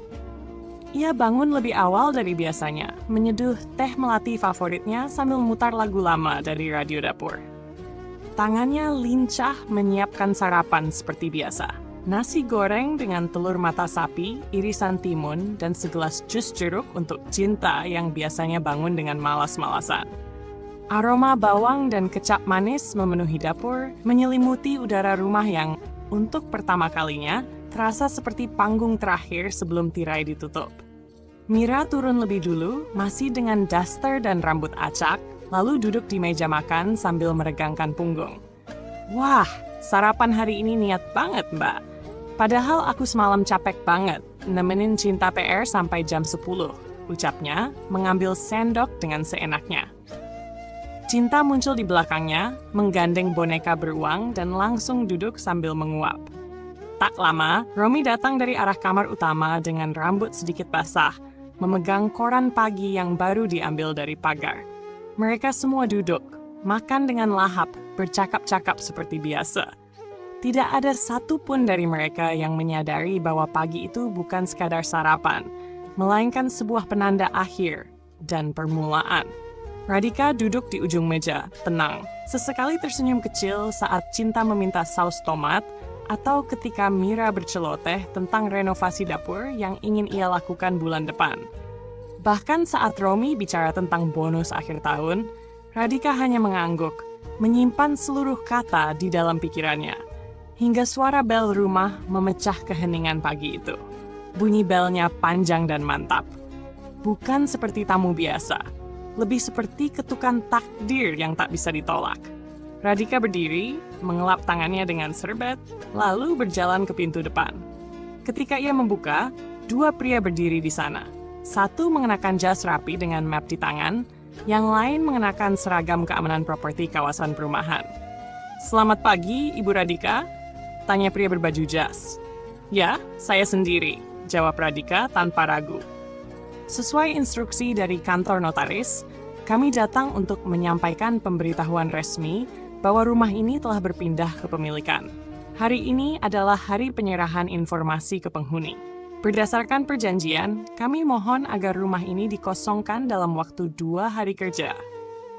Ia bangun lebih awal dari biasanya, menyeduh teh melati favoritnya sambil memutar lagu lama dari radio dapur. Tangannya lincah menyiapkan sarapan seperti biasa. Nasi goreng dengan telur mata sapi, irisan timun, dan segelas jus jeruk untuk cinta yang biasanya bangun dengan malas-malasan. Aroma bawang dan kecap manis memenuhi dapur, menyelimuti udara rumah yang, untuk pertama kalinya, terasa seperti panggung terakhir sebelum tirai ditutup. Mira turun lebih dulu, masih dengan daster dan rambut acak, lalu duduk di meja makan sambil meregangkan punggung. Wah, sarapan hari ini niat banget, Mbak. Padahal aku semalam capek banget, nemenin Cinta PR sampai jam 10, ucapnya, mengambil sendok dengan seenaknya. Cinta muncul di belakangnya, menggandeng boneka beruang dan langsung duduk sambil menguap. Tak lama, Romi datang dari arah kamar utama dengan rambut sedikit basah, memegang koran pagi yang baru diambil dari pagar. Mereka semua duduk, makan dengan lahap, bercakap-cakap seperti biasa. Tidak ada satupun dari mereka yang menyadari bahwa pagi itu bukan sekadar sarapan, melainkan sebuah penanda akhir dan permulaan. Radhika duduk di ujung meja, tenang. Sesekali tersenyum kecil saat Cinta meminta saus tomat, atau ketika Mira berceloteh tentang renovasi dapur yang ingin ia lakukan bulan depan. Bahkan saat Romi bicara tentang bonus akhir tahun, Radhika hanya mengangguk, menyimpan seluruh kata di dalam pikirannya. Hingga suara bel rumah memecah keheningan pagi itu. Bunyi belnya panjang dan mantap. Bukan seperti tamu biasa, lebih seperti ketukan takdir yang tak bisa ditolak. Radhika berdiri, mengelap tangannya dengan serbet, lalu berjalan ke pintu depan. Ketika ia membuka, dua pria berdiri di sana. Satu mengenakan jas rapi dengan map di tangan, yang lain mengenakan seragam keamanan properti kawasan perumahan. "Selamat pagi, Ibu Radhika," tanya pria berbaju jas. "Ya, saya sendiri," jawab Radhika tanpa ragu. "Sesuai instruksi dari kantor notaris, kami datang untuk menyampaikan pemberitahuan resmi bahwa rumah ini telah berpindah ke pemilikan. Hari ini adalah hari penyerahan informasi ke penghuni. Berdasarkan perjanjian, kami mohon agar rumah ini dikosongkan dalam waktu 2 hari kerja."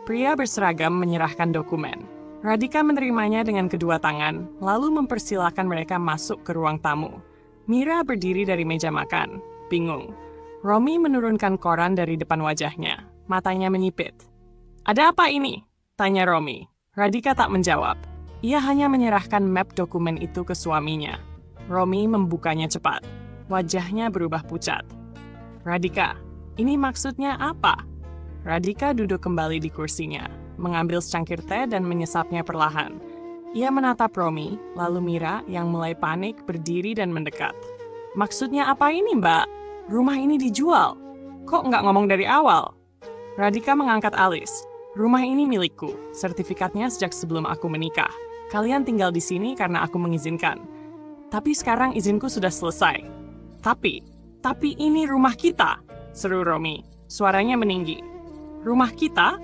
Pria berseragam menyerahkan dokumen. Radhika menerimanya dengan kedua tangan, lalu mempersilahkan mereka masuk ke ruang tamu. Mira berdiri dari meja makan, bingung. Romi menurunkan koran dari depan wajahnya, matanya menyipit. "Ada apa ini?" tanya Romi. Radhika tak menjawab. Ia hanya menyerahkan map dokumen itu ke suaminya. Romi membukanya cepat. Wajahnya berubah pucat. "Radhika, ini maksudnya apa?" Radhika duduk kembali di kursinya, mengambil secangkir teh dan menyesapnya perlahan. Ia menatap Romi, lalu Mira yang mulai panik berdiri dan mendekat. "Maksudnya apa ini, Mbak? Rumah ini dijual. Kok nggak ngomong dari awal?" Radhika mengangkat alis. "Rumah ini milikku, sertifikatnya sejak sebelum aku menikah. Kalian tinggal di sini karena aku mengizinkan. Tapi sekarang izinku sudah selesai." Tapi ini rumah kita," seru Romi. Suaranya meninggi. "Rumah kita?"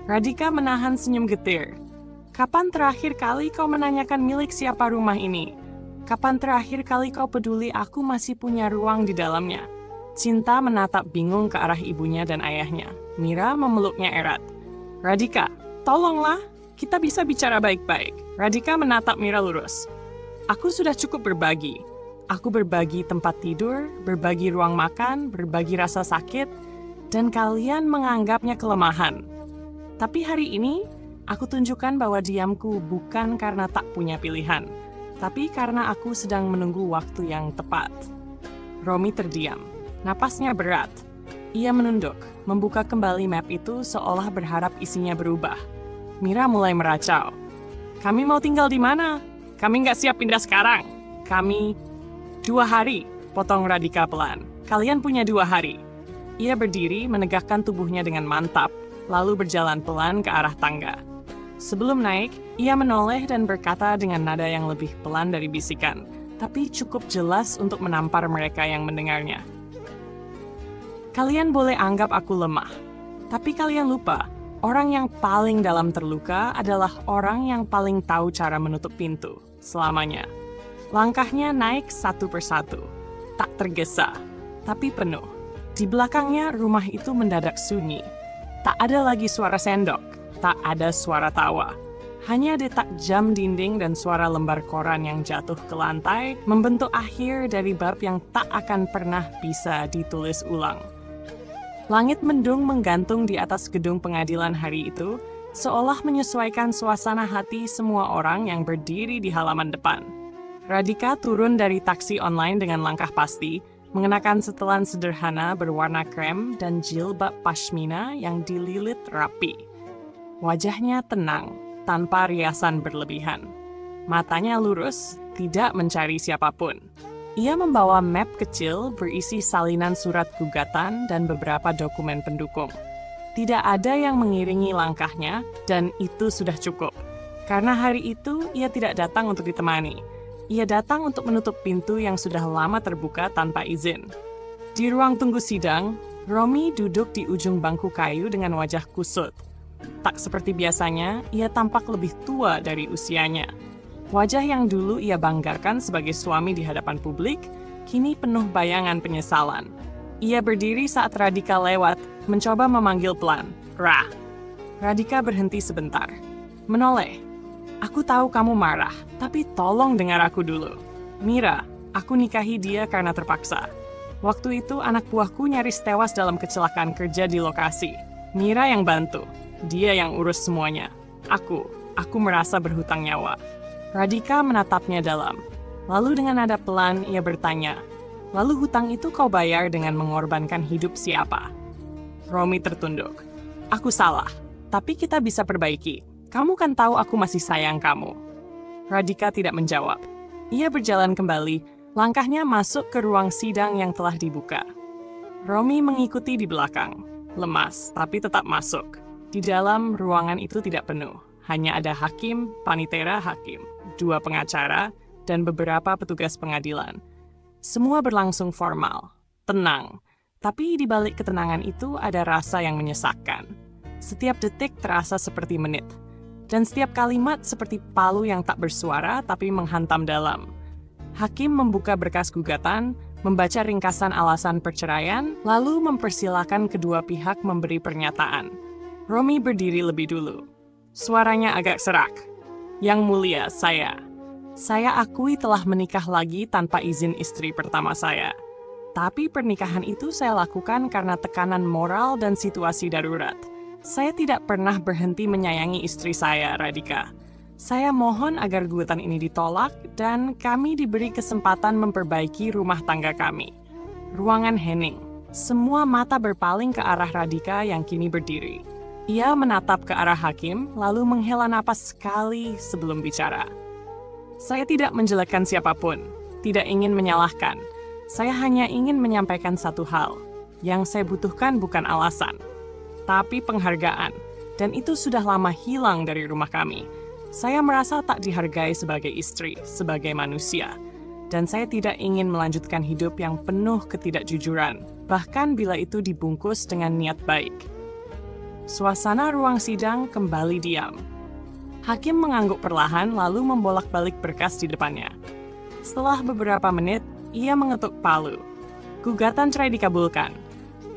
Radhika menahan senyum getir. "Kapan terakhir kali kau menanyakan milik siapa rumah ini? Kapan terakhir kali kau peduli aku masih punya ruang di dalamnya?" Cinta menatap bingung ke arah ibunya dan ayahnya. Mira memeluknya erat. "Radhika, tolonglah, kita bisa bicara baik-baik." Radhika menatap Mira lurus. "Aku sudah cukup berbagi. Aku berbagi tempat tidur, berbagi ruang makan, berbagi rasa sakit, dan kalian menganggapnya kelemahan. Tapi hari ini, aku tunjukkan bahwa diamku bukan karena tak punya pilihan, tapi karena aku sedang menunggu waktu yang tepat." Romi terdiam. Napasnya berat. Ia menunduk, membuka kembali map itu seolah berharap isinya berubah. Mira mulai meracau. "Kami mau tinggal di mana? Kami nggak siap pindah sekarang. Kami..." 2 hari, potong Radhika pelan. "Kalian punya 2 hari." Ia berdiri menegakkan tubuhnya dengan mantap, lalu berjalan pelan ke arah tangga. Sebelum naik, ia menoleh dan berkata dengan nada yang lebih pelan dari bisikan, tapi cukup jelas untuk menampar mereka yang mendengarnya. "Kalian boleh anggap aku lemah, tapi kalian lupa, orang yang paling dalam terluka adalah orang yang paling tahu cara menutup pintu selamanya." Langkahnya naik satu persatu, tak tergesa, tapi penuh. Di belakangnya rumah itu mendadak sunyi. Tak ada lagi suara sendok, tak ada suara tawa. Hanya detak jam dinding dan suara lembar koran yang jatuh ke lantai membentuk akhir dari bab yang tak akan pernah bisa ditulis ulang. Langit mendung menggantung di atas gedung pengadilan hari itu, seolah menyesuaikan suasana hati semua orang yang berdiri di halaman depan. Radhika turun dari taksi online dengan langkah pasti, mengenakan setelan sederhana berwarna krem dan jilbab pashmina yang dililit rapi. Wajahnya tenang, tanpa riasan berlebihan. Matanya lurus, tidak mencari siapapun. Ia membawa map kecil berisi salinan surat gugatan dan beberapa dokumen pendukung. Tidak ada yang mengiringi langkahnya, dan itu sudah cukup. Karena hari itu, ia tidak datang untuk ditemani. Ia datang untuk menutup pintu yang sudah lama terbuka tanpa izin. Di ruang tunggu sidang, Romi duduk di ujung bangku kayu dengan wajah kusut. Tak seperti biasanya, ia tampak lebih tua dari usianya. Wajah yang dulu ia banggakan sebagai suami di hadapan publik, kini penuh bayangan penyesalan. Ia berdiri saat Radhika lewat, mencoba memanggil pelan, "Ra." Radhika berhenti sebentar. Menoleh. "Aku tahu kamu marah, tapi tolong dengar aku dulu. Mira, aku nikahi dia karena terpaksa. Waktu itu anak buahku nyaris tewas dalam kecelakaan kerja di lokasi. Mira yang bantu, dia yang urus semuanya. Aku merasa berhutang nyawa." Radhika menatapnya dalam. Lalu dengan nada pelan ia bertanya, "Lalu hutang itu kau bayar dengan mengorbankan hidup siapa?" Romi tertunduk. "Aku salah, tapi kita bisa perbaiki. Kamu kan tahu aku masih sayang kamu. Radhika tidak menjawab. Ia berjalan kembali, langkahnya masuk ke ruang sidang yang telah dibuka. Romi mengikuti di belakang, lemas tapi tetap masuk. Di dalam ruangan itu tidak penuh, hanya ada hakim, panitera hakim, 2 pengacara, dan beberapa petugas pengadilan. Semua berlangsung formal, tenang, tapi di balik ketenangan itu ada rasa yang menyesakkan. Setiap detik terasa seperti menit, dan setiap kalimat seperti palu yang tak bersuara tapi menghantam dalam. Hakim membuka berkas gugatan, membaca ringkasan alasan perceraian, lalu mempersilahkan kedua pihak memberi pernyataan. Romi berdiri lebih dulu. Suaranya agak serak. Yang mulia, Saya akui telah menikah lagi tanpa izin istri pertama saya. Tapi pernikahan itu saya lakukan karena tekanan moral dan situasi darurat. Saya tidak pernah berhenti menyayangi istri saya, Radhika. Saya mohon agar gugatan ini ditolak dan kami diberi kesempatan memperbaiki rumah tangga kami. Ruangan hening. Semua mata berpaling ke arah Radhika yang kini berdiri. Ia menatap ke arah hakim, lalu menghela napas sekali sebelum bicara. Saya tidak menjelekkan siapapun, tidak ingin menyalahkan. Saya hanya ingin menyampaikan satu hal. Yang saya butuhkan bukan alasan, tapi penghargaan. Dan itu sudah lama hilang dari rumah kami. Saya merasa tak dihargai sebagai istri, sebagai manusia. Dan saya tidak ingin melanjutkan hidup yang penuh ketidakjujuran, bahkan bila itu dibungkus dengan niat baik. Suasana ruang sidang kembali diam. Hakim mengangguk perlahan lalu membolak-balik berkas di depannya. Setelah beberapa menit, ia mengetuk palu. Gugatan cerai dikabulkan.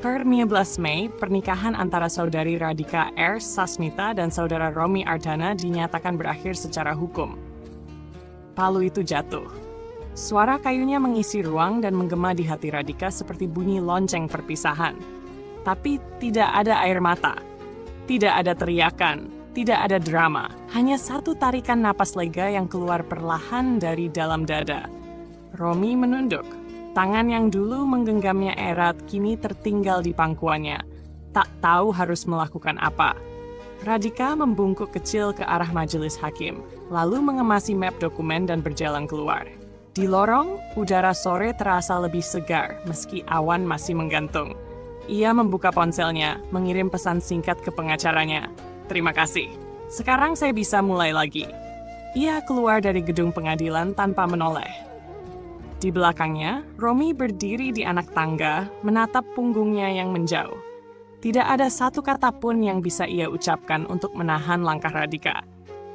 Per 15 Mei, pernikahan antara saudari Radhika R. Sasmita dan saudara Romi Ardhana dinyatakan berakhir secara hukum. Palu itu jatuh. Suara kayunya mengisi ruang dan menggema di hati Radhika seperti bunyi lonceng perpisahan. Tapi tidak ada air mata. Tidak ada teriakan. Tidak ada drama, hanya satu tarikan napas lega yang keluar perlahan dari dalam dada. Romi menunduk. Tangan yang dulu menggenggamnya erat kini tertinggal di pangkuannya. Tak tahu harus melakukan apa. Radhika membungkuk kecil ke arah majelis hakim, lalu mengemasi map dokumen dan berjalan keluar. Di lorong, udara sore terasa lebih segar meski awan masih menggantung. Ia membuka ponselnya, mengirim pesan singkat ke pengacaranya. Terima kasih. Sekarang saya bisa mulai lagi. Ia keluar dari gedung pengadilan tanpa menoleh. Di belakangnya, Romi berdiri di anak tangga, menatap punggungnya yang menjauh. Tidak ada satu kata pun yang bisa ia ucapkan untuk menahan langkah Radhika.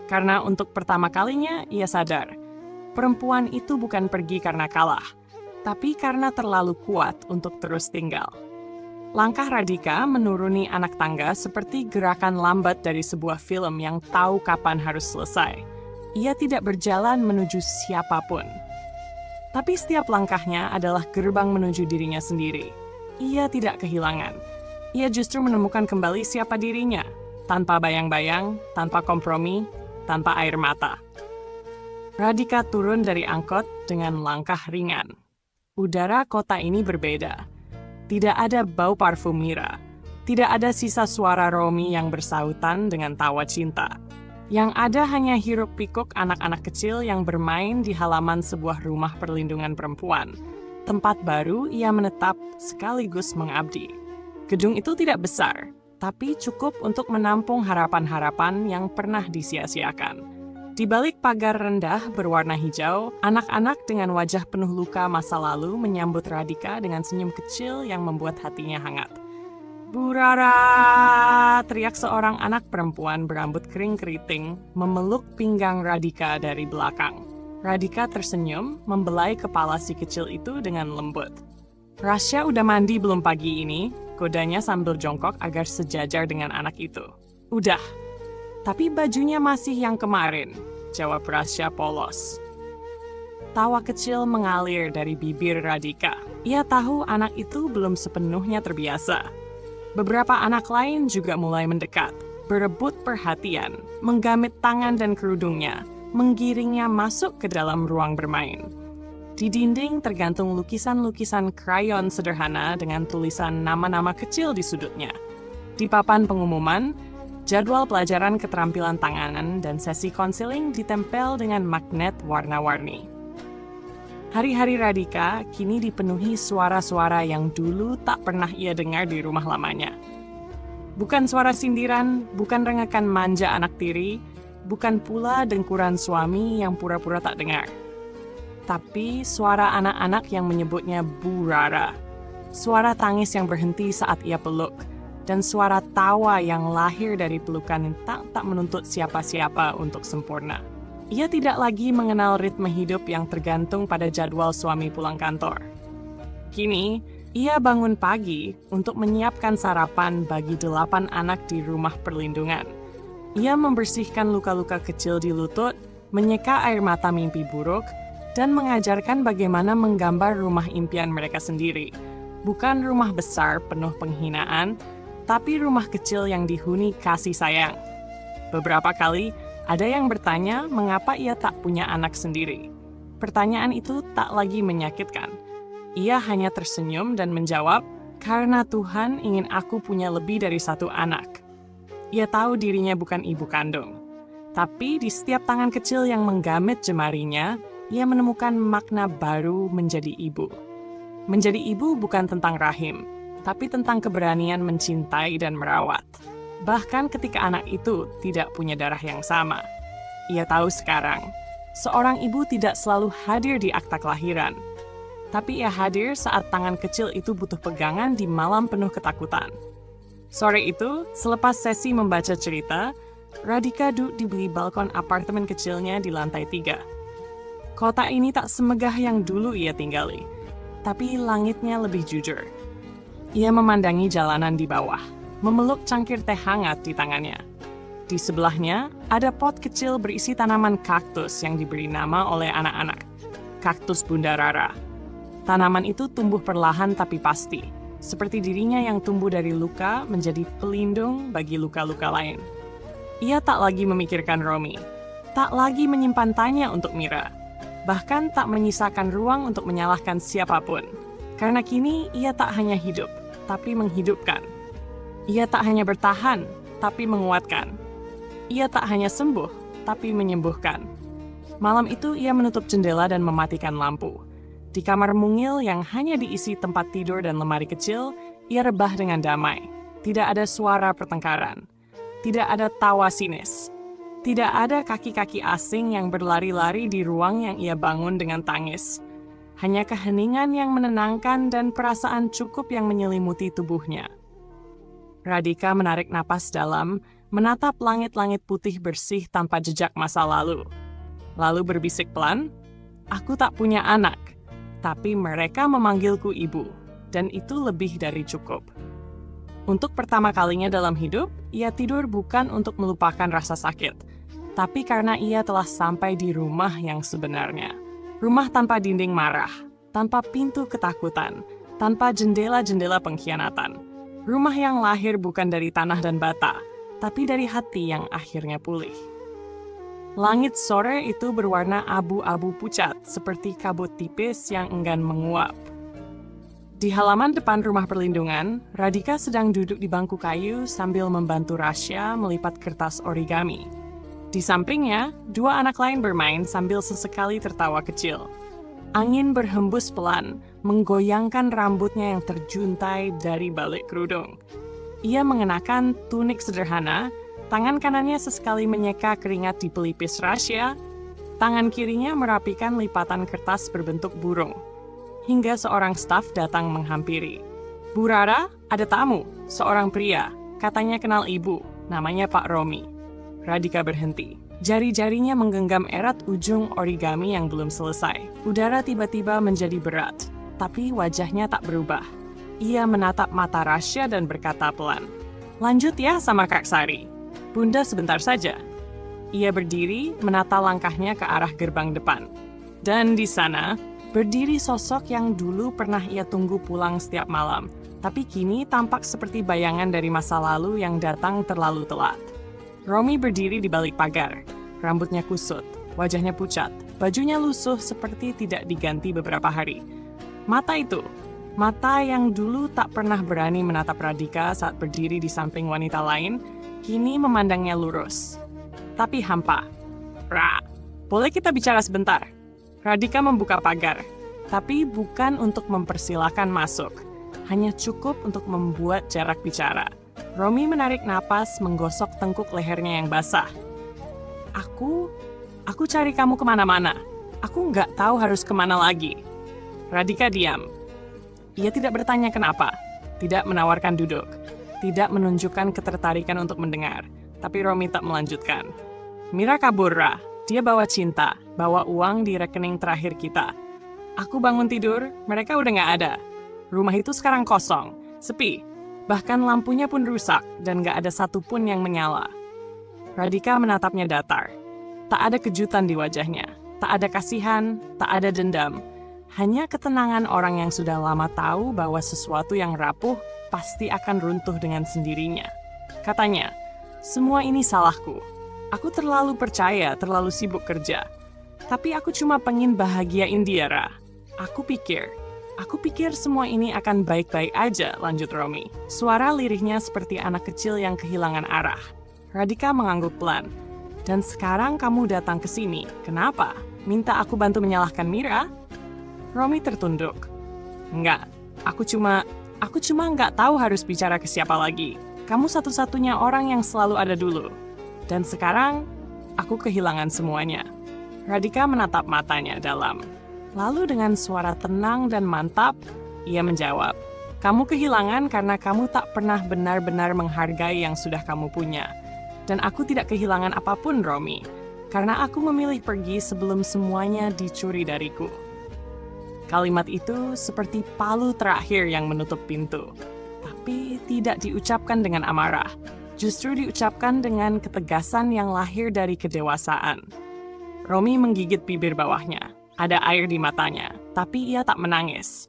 Karena untuk pertama kalinya, ia sadar. Perempuan itu bukan pergi karena kalah, tapi karena terlalu kuat untuk terus tinggal. Langkah Radhika menuruni anak tangga seperti gerakan lambat dari sebuah film yang tahu kapan harus selesai. Ia tidak berjalan menuju siapapun. Tapi setiap langkahnya adalah gerbang menuju dirinya sendiri. Ia tidak kehilangan. Ia justru menemukan kembali siapa dirinya, tanpa bayang-bayang, tanpa kompromi, tanpa air mata. Radhika turun dari angkot dengan langkah ringan. Udara kota ini berbeda. Tidak ada bau parfum Mira. Tidak ada sisa suara Romi yang bersautan dengan tawa cinta. Yang ada hanya hiruk-pikuk anak-anak kecil yang bermain di halaman sebuah rumah perlindungan perempuan. Tempat baru ia menetap sekaligus mengabdi. Gedung itu tidak besar, tapi cukup untuk menampung harapan-harapan yang pernah disia-siakan. Di balik pagar rendah berwarna hijau, anak-anak dengan wajah penuh luka masa lalu menyambut Radhika dengan senyum kecil yang membuat hatinya hangat. "Bu Rara!" teriak seorang anak perempuan berambut kering keriting, memeluk pinggang Radhika dari belakang. Radhika tersenyum, membelai kepala si kecil itu dengan lembut. "Rasya udah mandi belum pagi ini?" Kodanya sambil jongkok agar sejajar dengan anak itu. "Udah. Tapi bajunya masih yang kemarin," jawab Rasya polos. Tawa kecil mengalir dari bibir Radhika. Ia tahu anak itu belum sepenuhnya terbiasa. Beberapa anak lain juga mulai mendekat, berebut perhatian, menggamit tangan dan kerudungnya, menggiringnya masuk ke dalam ruang bermain. Di dinding tergantung lukisan-lukisan krayon sederhana dengan tulisan nama-nama kecil di sudutnya. Di papan pengumuman, Jadwal pelajaran keterampilan tangan dan sesi konseling ditempel dengan magnet warna-warni. Hari-hari Radhika kini dipenuhi suara-suara yang dulu tak pernah ia dengar di rumah lamanya. Bukan suara sindiran, bukan rengakan manja anak tiri, bukan pula dengkuran suami yang pura-pura tak dengar. Tapi suara anak-anak yang menyebutnya Bu Rara. Suara tangis yang berhenti saat ia peluk, dan suara tawa yang lahir dari pelukan yang tak menuntut siapa-siapa untuk sempurna. Ia tidak lagi mengenal ritme hidup yang tergantung pada jadwal suami pulang kantor. Kini, ia bangun pagi untuk menyiapkan sarapan bagi 8 anak di rumah perlindungan. Ia membersihkan luka-luka kecil di lutut, menyeka air mata mimpi buruk, dan mengajarkan bagaimana menggambar rumah impian mereka sendiri. Bukan rumah besar penuh penghinaan, tapi rumah kecil yang dihuni kasih sayang. Beberapa kali, ada yang bertanya mengapa ia tak punya anak sendiri. Pertanyaan itu tak lagi menyakitkan. Ia hanya tersenyum dan menjawab, "Karena Tuhan ingin aku punya lebih dari 1 anak." Ia tahu dirinya bukan ibu kandung. Tapi di setiap tangan kecil yang menggamit jemarinya, ia menemukan makna baru menjadi ibu. Menjadi ibu bukan tentang rahim, tapi tentang keberanian mencintai dan merawat. Bahkan ketika anak itu tidak punya darah yang sama. Ia tahu sekarang, seorang ibu tidak selalu hadir di akta kelahiran. Tapi ia hadir saat tangan kecil itu butuh pegangan di malam penuh ketakutan. Sore itu, selepas sesi membaca cerita, Radhika duduk di balkon apartemen kecilnya di lantai 3. Kota ini tak semegah yang dulu ia tinggali, tapi langitnya lebih jujur. Ia memandangi jalanan di bawah, memeluk cangkir teh hangat di tangannya. Di sebelahnya, ada pot kecil berisi tanaman kaktus yang diberi nama oleh anak-anak. Kaktus Bunda Rara. Tanaman itu tumbuh perlahan tapi pasti, seperti dirinya yang tumbuh dari luka menjadi pelindung bagi luka-luka lain. Ia tak lagi memikirkan Romi, tak lagi menyimpan tanya untuk Mira, bahkan tak menyisakan ruang untuk menyalahkan siapapun. Karena kini ia tak hanya hidup, tapi menghidupkan. Ia tak hanya bertahan, tapi menguatkan. Ia tak hanya sembuh, tapi menyembuhkan. Malam itu ia menutup jendela dan mematikan lampu. Di kamar mungil yang hanya diisi tempat tidur dan lemari kecil, ia rebah dengan damai. Tidak ada suara pertengkaran. Tidak ada tawa sinis. Tidak ada kaki-kaki asing yang berlari-lari di ruang yang ia bangun dengan tangis. Hanya keheningan yang menenangkan dan perasaan cukup yang menyelimuti tubuhnya. Radhika menarik napas dalam, menatap langit-langit putih bersih tanpa jejak masa lalu. Lalu berbisik pelan, "Aku tak punya anak, tapi mereka memanggilku ibu, dan itu lebih dari cukup." Untuk pertama kalinya dalam hidup, ia tidur bukan untuk melupakan rasa sakit, tapi karena ia telah sampai di rumah yang sebenarnya. Rumah tanpa dinding marah, tanpa pintu ketakutan, tanpa jendela-jendela pengkhianatan. Rumah yang lahir bukan dari tanah dan bata, tapi dari hati yang akhirnya pulih. Langit sore itu berwarna abu-abu pucat, seperti kabut tipis yang enggan menguap. Di halaman depan rumah perlindungan, Radhika sedang duduk di bangku kayu sambil membantu Rasya melipat kertas origami. Di sampingnya, 2 anak lain bermain sambil sesekali tertawa kecil. Angin berhembus pelan, menggoyangkan rambutnya yang terjuntai dari balik kerudung. Ia mengenakan tunik sederhana, tangan kanannya sesekali menyeka keringat di pelipis Rasya, tangan kirinya merapikan lipatan kertas berbentuk burung. Hingga seorang staf datang menghampiri. "Bu Rara, ada tamu, seorang pria, katanya kenal ibu, namanya Pak Romi." Radhika berhenti. Jari-jarinya menggenggam erat ujung origami yang belum selesai. Udara tiba-tiba menjadi berat, tapi wajahnya tak berubah. Ia menatap mata Rasya dan berkata pelan, "Lanjut ya sama Kak Sari. Bunda sebentar saja." Ia berdiri, menata langkahnya ke arah gerbang depan. Dan di sana, berdiri sosok yang dulu pernah ia tunggu pulang setiap malam, tapi kini tampak seperti bayangan dari masa lalu yang datang terlalu telat. Romi berdiri di balik pagar. Rambutnya kusut, wajahnya pucat, bajunya lusuh seperti tidak diganti beberapa hari. Mata itu, mata yang dulu tak pernah berani menatap Radhika saat berdiri di samping wanita lain, kini memandangnya lurus. Tapi hampa. Ra, boleh kita bicara sebentar? Radhika membuka pagar, tapi bukan untuk mempersilahkan masuk. Hanya cukup untuk membuat jarak bicara. Romi menarik napas, menggosok tengkuk lehernya yang basah. Aku cari kamu kemana-mana. Aku nggak tahu harus kemana lagi. Radhika diam. Ia tidak bertanya kenapa, tidak menawarkan duduk, tidak menunjukkan ketertarikan untuk mendengar. Tapi Romi tak melanjutkan. Mira kabur, Ra. Dia bawa cinta, bawa uang di rekening terakhir kita. Aku bangun tidur, mereka udah nggak ada. Rumah itu sekarang kosong, sepi. Bahkan lampunya pun rusak dan nggak ada satupun yang menyala. Radhika menatapnya datar. Tak ada kejutan di wajahnya, tak ada kasihan, tak ada dendam. Hanya ketenangan orang yang sudah lama tahu bahwa sesuatu yang rapuh pasti akan runtuh dengan sendirinya. Katanya, semua ini salahku. Aku terlalu percaya, terlalu sibuk kerja. Tapi aku cuma pengen bahagiain dia, Ra. Aku pikir semua ini akan baik-baik aja, lanjut Romi. Suara lirihnya seperti anak kecil yang kehilangan arah. Radhika mengangguk pelan. Dan sekarang kamu datang ke sini. Kenapa? Minta aku bantu menyalahkan Mira? Romi tertunduk. Enggak, aku cuma nggak tahu harus bicara ke siapa lagi. Kamu satu-satunya orang yang selalu ada dulu. Dan sekarang, aku kehilangan semuanya. Radhika menatap matanya dalam. Lalu dengan suara tenang dan mantap, ia menjawab, kamu kehilangan karena kamu tak pernah benar-benar menghargai yang sudah kamu punya. Dan aku tidak kehilangan apapun, Romi, karena aku memilih pergi sebelum semuanya dicuri dariku. Kalimat itu seperti palu terakhir yang menutup pintu, tapi tidak diucapkan dengan amarah. Justru diucapkan dengan ketegasan yang lahir dari kedewasaan. Romi menggigit bibir bawahnya. Ada air di matanya, tapi ia tak menangis.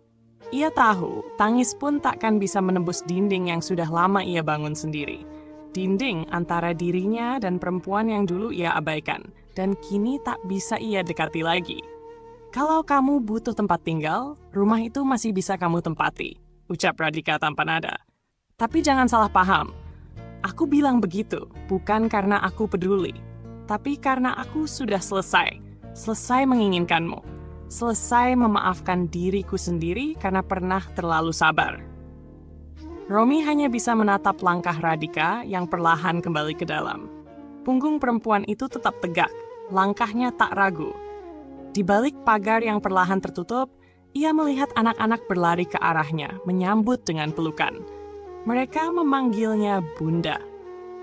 Ia tahu, tangis pun takkan bisa menembus dinding yang sudah lama ia bangun sendiri. Dinding antara dirinya dan perempuan yang dulu ia abaikan, dan kini tak bisa ia dekati lagi. Kalau kamu butuh tempat tinggal, rumah itu masih bisa kamu tempati, ucap Radhika tanpa nada. Tapi jangan salah paham. Aku bilang begitu, bukan karena aku peduli, tapi karena aku sudah selesai menginginkanmu, selesai memaafkan diriku sendiri karena pernah terlalu sabar. Romi hanya bisa menatap langkah Radhika yang perlahan kembali ke dalam. Punggung perempuan itu tetap tegak, langkahnya tak ragu. Di balik pagar yang perlahan tertutup, ia melihat anak-anak berlari ke arahnya, menyambut dengan pelukan. Mereka memanggilnya Bunda.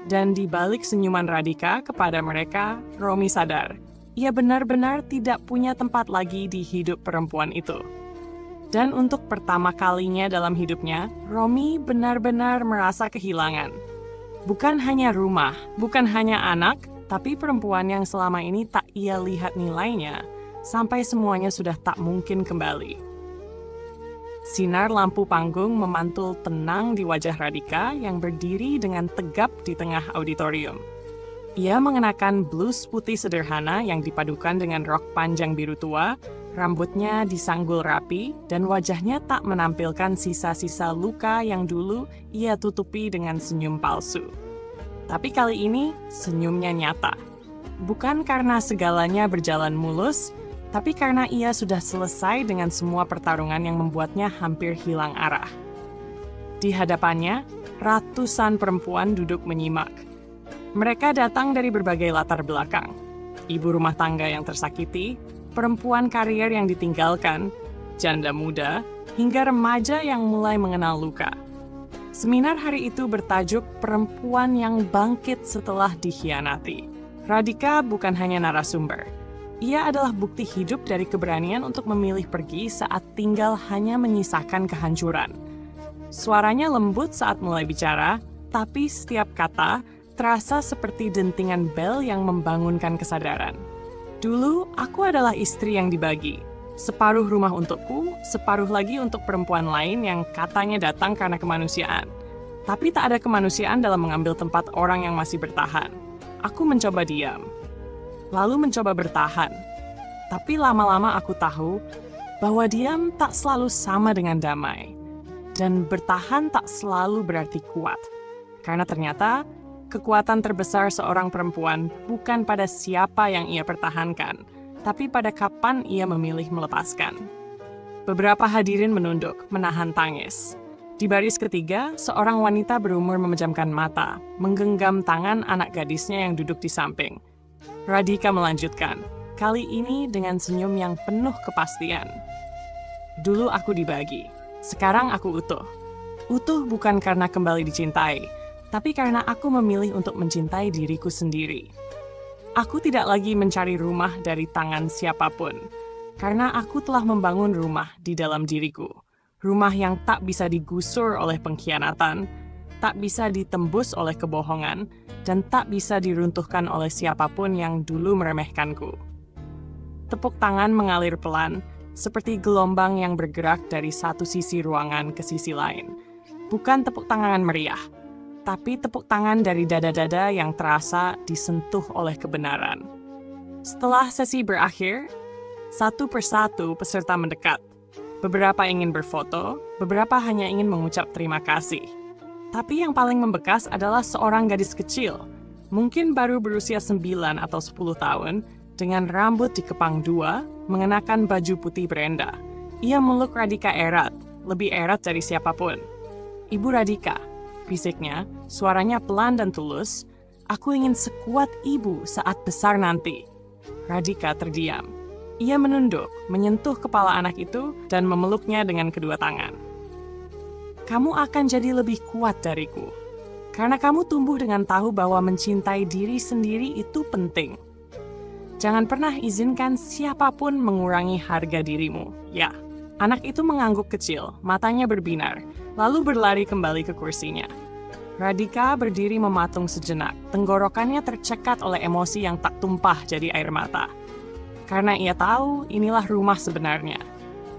Dan di balik senyuman Radhika kepada mereka, Romi sadar, ia benar-benar tidak punya tempat lagi di hidup perempuan itu. Dan untuk pertama kalinya dalam hidupnya, Romi benar-benar merasa kehilangan. Bukan hanya rumah, bukan hanya anak, tapi perempuan yang selama ini tak ia lihat nilainya, sampai semuanya sudah tak mungkin kembali. Sinar lampu panggung memantul tenang di wajah Radhika yang berdiri dengan tegap di tengah auditorium. Ia mengenakan blus putih sederhana yang dipadukan dengan rok panjang biru tua, rambutnya disanggul rapi, dan wajahnya tak menampilkan sisa-sisa luka yang dulu ia tutupi dengan senyum palsu. Tapi kali ini, senyumnya nyata. Bukan karena segalanya berjalan mulus, tapi karena ia sudah selesai dengan semua pertarungan yang membuatnya hampir hilang arah. Di hadapannya, ratusan perempuan duduk menyimak. Mereka datang dari berbagai latar belakang. Ibu rumah tangga yang tersakiti, perempuan karier yang ditinggalkan, janda muda, hingga remaja yang mulai mengenal luka. Seminar hari itu bertajuk Perempuan yang Bangkit Setelah Dikhianati. Radhika bukan hanya narasumber. Ia adalah bukti hidup dari keberanian untuk memilih pergi saat tinggal hanya menyisakan kehancuran. Suaranya lembut saat mulai bicara, tapi setiap kata terasa seperti dentingan bel yang membangunkan kesadaran. Dulu, aku adalah istri yang dibagi. Separuh rumah untukku, separuh lagi untuk perempuan lain yang katanya datang karena kemanusiaan. Tapi tak ada kemanusiaan dalam mengambil tempat orang yang masih bertahan. Aku mencoba diam. Lalu mencoba bertahan. Tapi lama-lama aku tahu bahwa diam tak selalu sama dengan damai. Dan bertahan tak selalu berarti kuat. Karena ternyata kekuatan terbesar seorang perempuan bukan pada siapa yang ia pertahankan, tapi pada kapan ia memilih melepaskan. Beberapa hadirin menunduk, menahan tangis. Di baris ketiga, seorang wanita berumur memejamkan mata, menggenggam tangan anak gadisnya yang duduk di samping. Radhika melanjutkan, kali ini dengan senyum yang penuh kepastian. Dulu aku dibagi, sekarang aku utuh. Utuh bukan karena kembali dicintai, tapi karena aku memilih untuk mencintai diriku sendiri. Aku tidak lagi mencari rumah dari tangan siapapun, karena aku telah membangun rumah di dalam diriku. Rumah yang tak bisa digusur oleh pengkhianatan, tak bisa ditembus oleh kebohongan, dan tak bisa diruntuhkan oleh siapapun yang dulu meremehkanku. Tepuk tangan mengalir pelan, seperti gelombang yang bergerak dari satu sisi ruangan ke sisi lain. Bukan tepuk tangan meriah, tapi tepuk tangan dari dada-dada yang terasa disentuh oleh kebenaran. Setelah sesi berakhir, satu persatu peserta mendekat. Beberapa ingin berfoto, beberapa hanya ingin mengucap terima kasih. Tapi yang paling membekas adalah seorang gadis kecil, mungkin baru berusia 9 atau 10 tahun, dengan rambut dikepang dua, mengenakan baju putih Brenda. Ia meluk Radhika erat, lebih erat dari siapapun. Ibu Radhika, fisiknya, suaranya pelan dan tulus, aku ingin sekuat ibu saat besar nanti. Radhika terdiam. Ia menunduk, menyentuh kepala anak itu, dan memeluknya dengan kedua tangan. Kamu akan jadi lebih kuat dariku, karena kamu tumbuh dengan tahu bahwa mencintai diri sendiri itu penting. Jangan pernah izinkan siapapun mengurangi harga dirimu, ya. Anak itu mengangguk kecil, matanya berbinar, lalu berlari kembali ke kursinya. Radhika berdiri mematung sejenak, tenggorokannya tercekat oleh emosi yang tak tumpah jadi air mata. Karena ia tahu inilah rumah sebenarnya.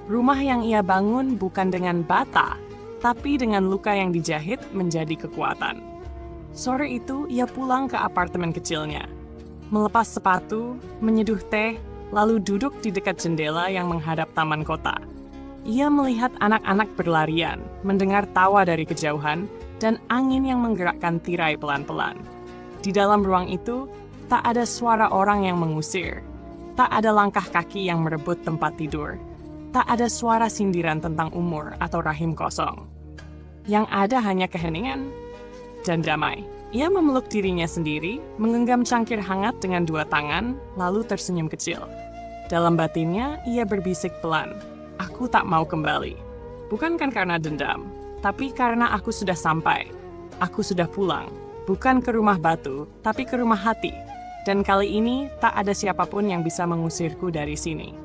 Rumah yang ia bangun bukan dengan bata, tapi dengan luka yang dijahit menjadi kekuatan. Sore itu ia pulang ke apartemen kecilnya. Melepas sepatu, menyeduh teh, lalu duduk di dekat jendela yang menghadap taman kota. Ia melihat anak-anak berlarian, mendengar tawa dari kejauhan, dan angin yang menggerakkan tirai pelan-pelan. Di dalam ruang itu, tak ada suara orang yang mengusir. Tak ada langkah kaki yang merebut tempat tidur. Tak ada suara sindiran tentang umur atau rahim kosong. Yang ada hanya keheningan dan damai. Ia memeluk dirinya sendiri, menggenggam cangkir hangat dengan dua tangan, lalu tersenyum kecil. Dalam batinnya, ia berbisik pelan, "Aku tak mau kembali." Bukan karena dendam, tapi karena aku sudah sampai. Aku sudah pulang, bukan ke rumah batu, tapi ke rumah hati. Dan kali ini tak ada siapapun yang bisa mengusirku dari sini.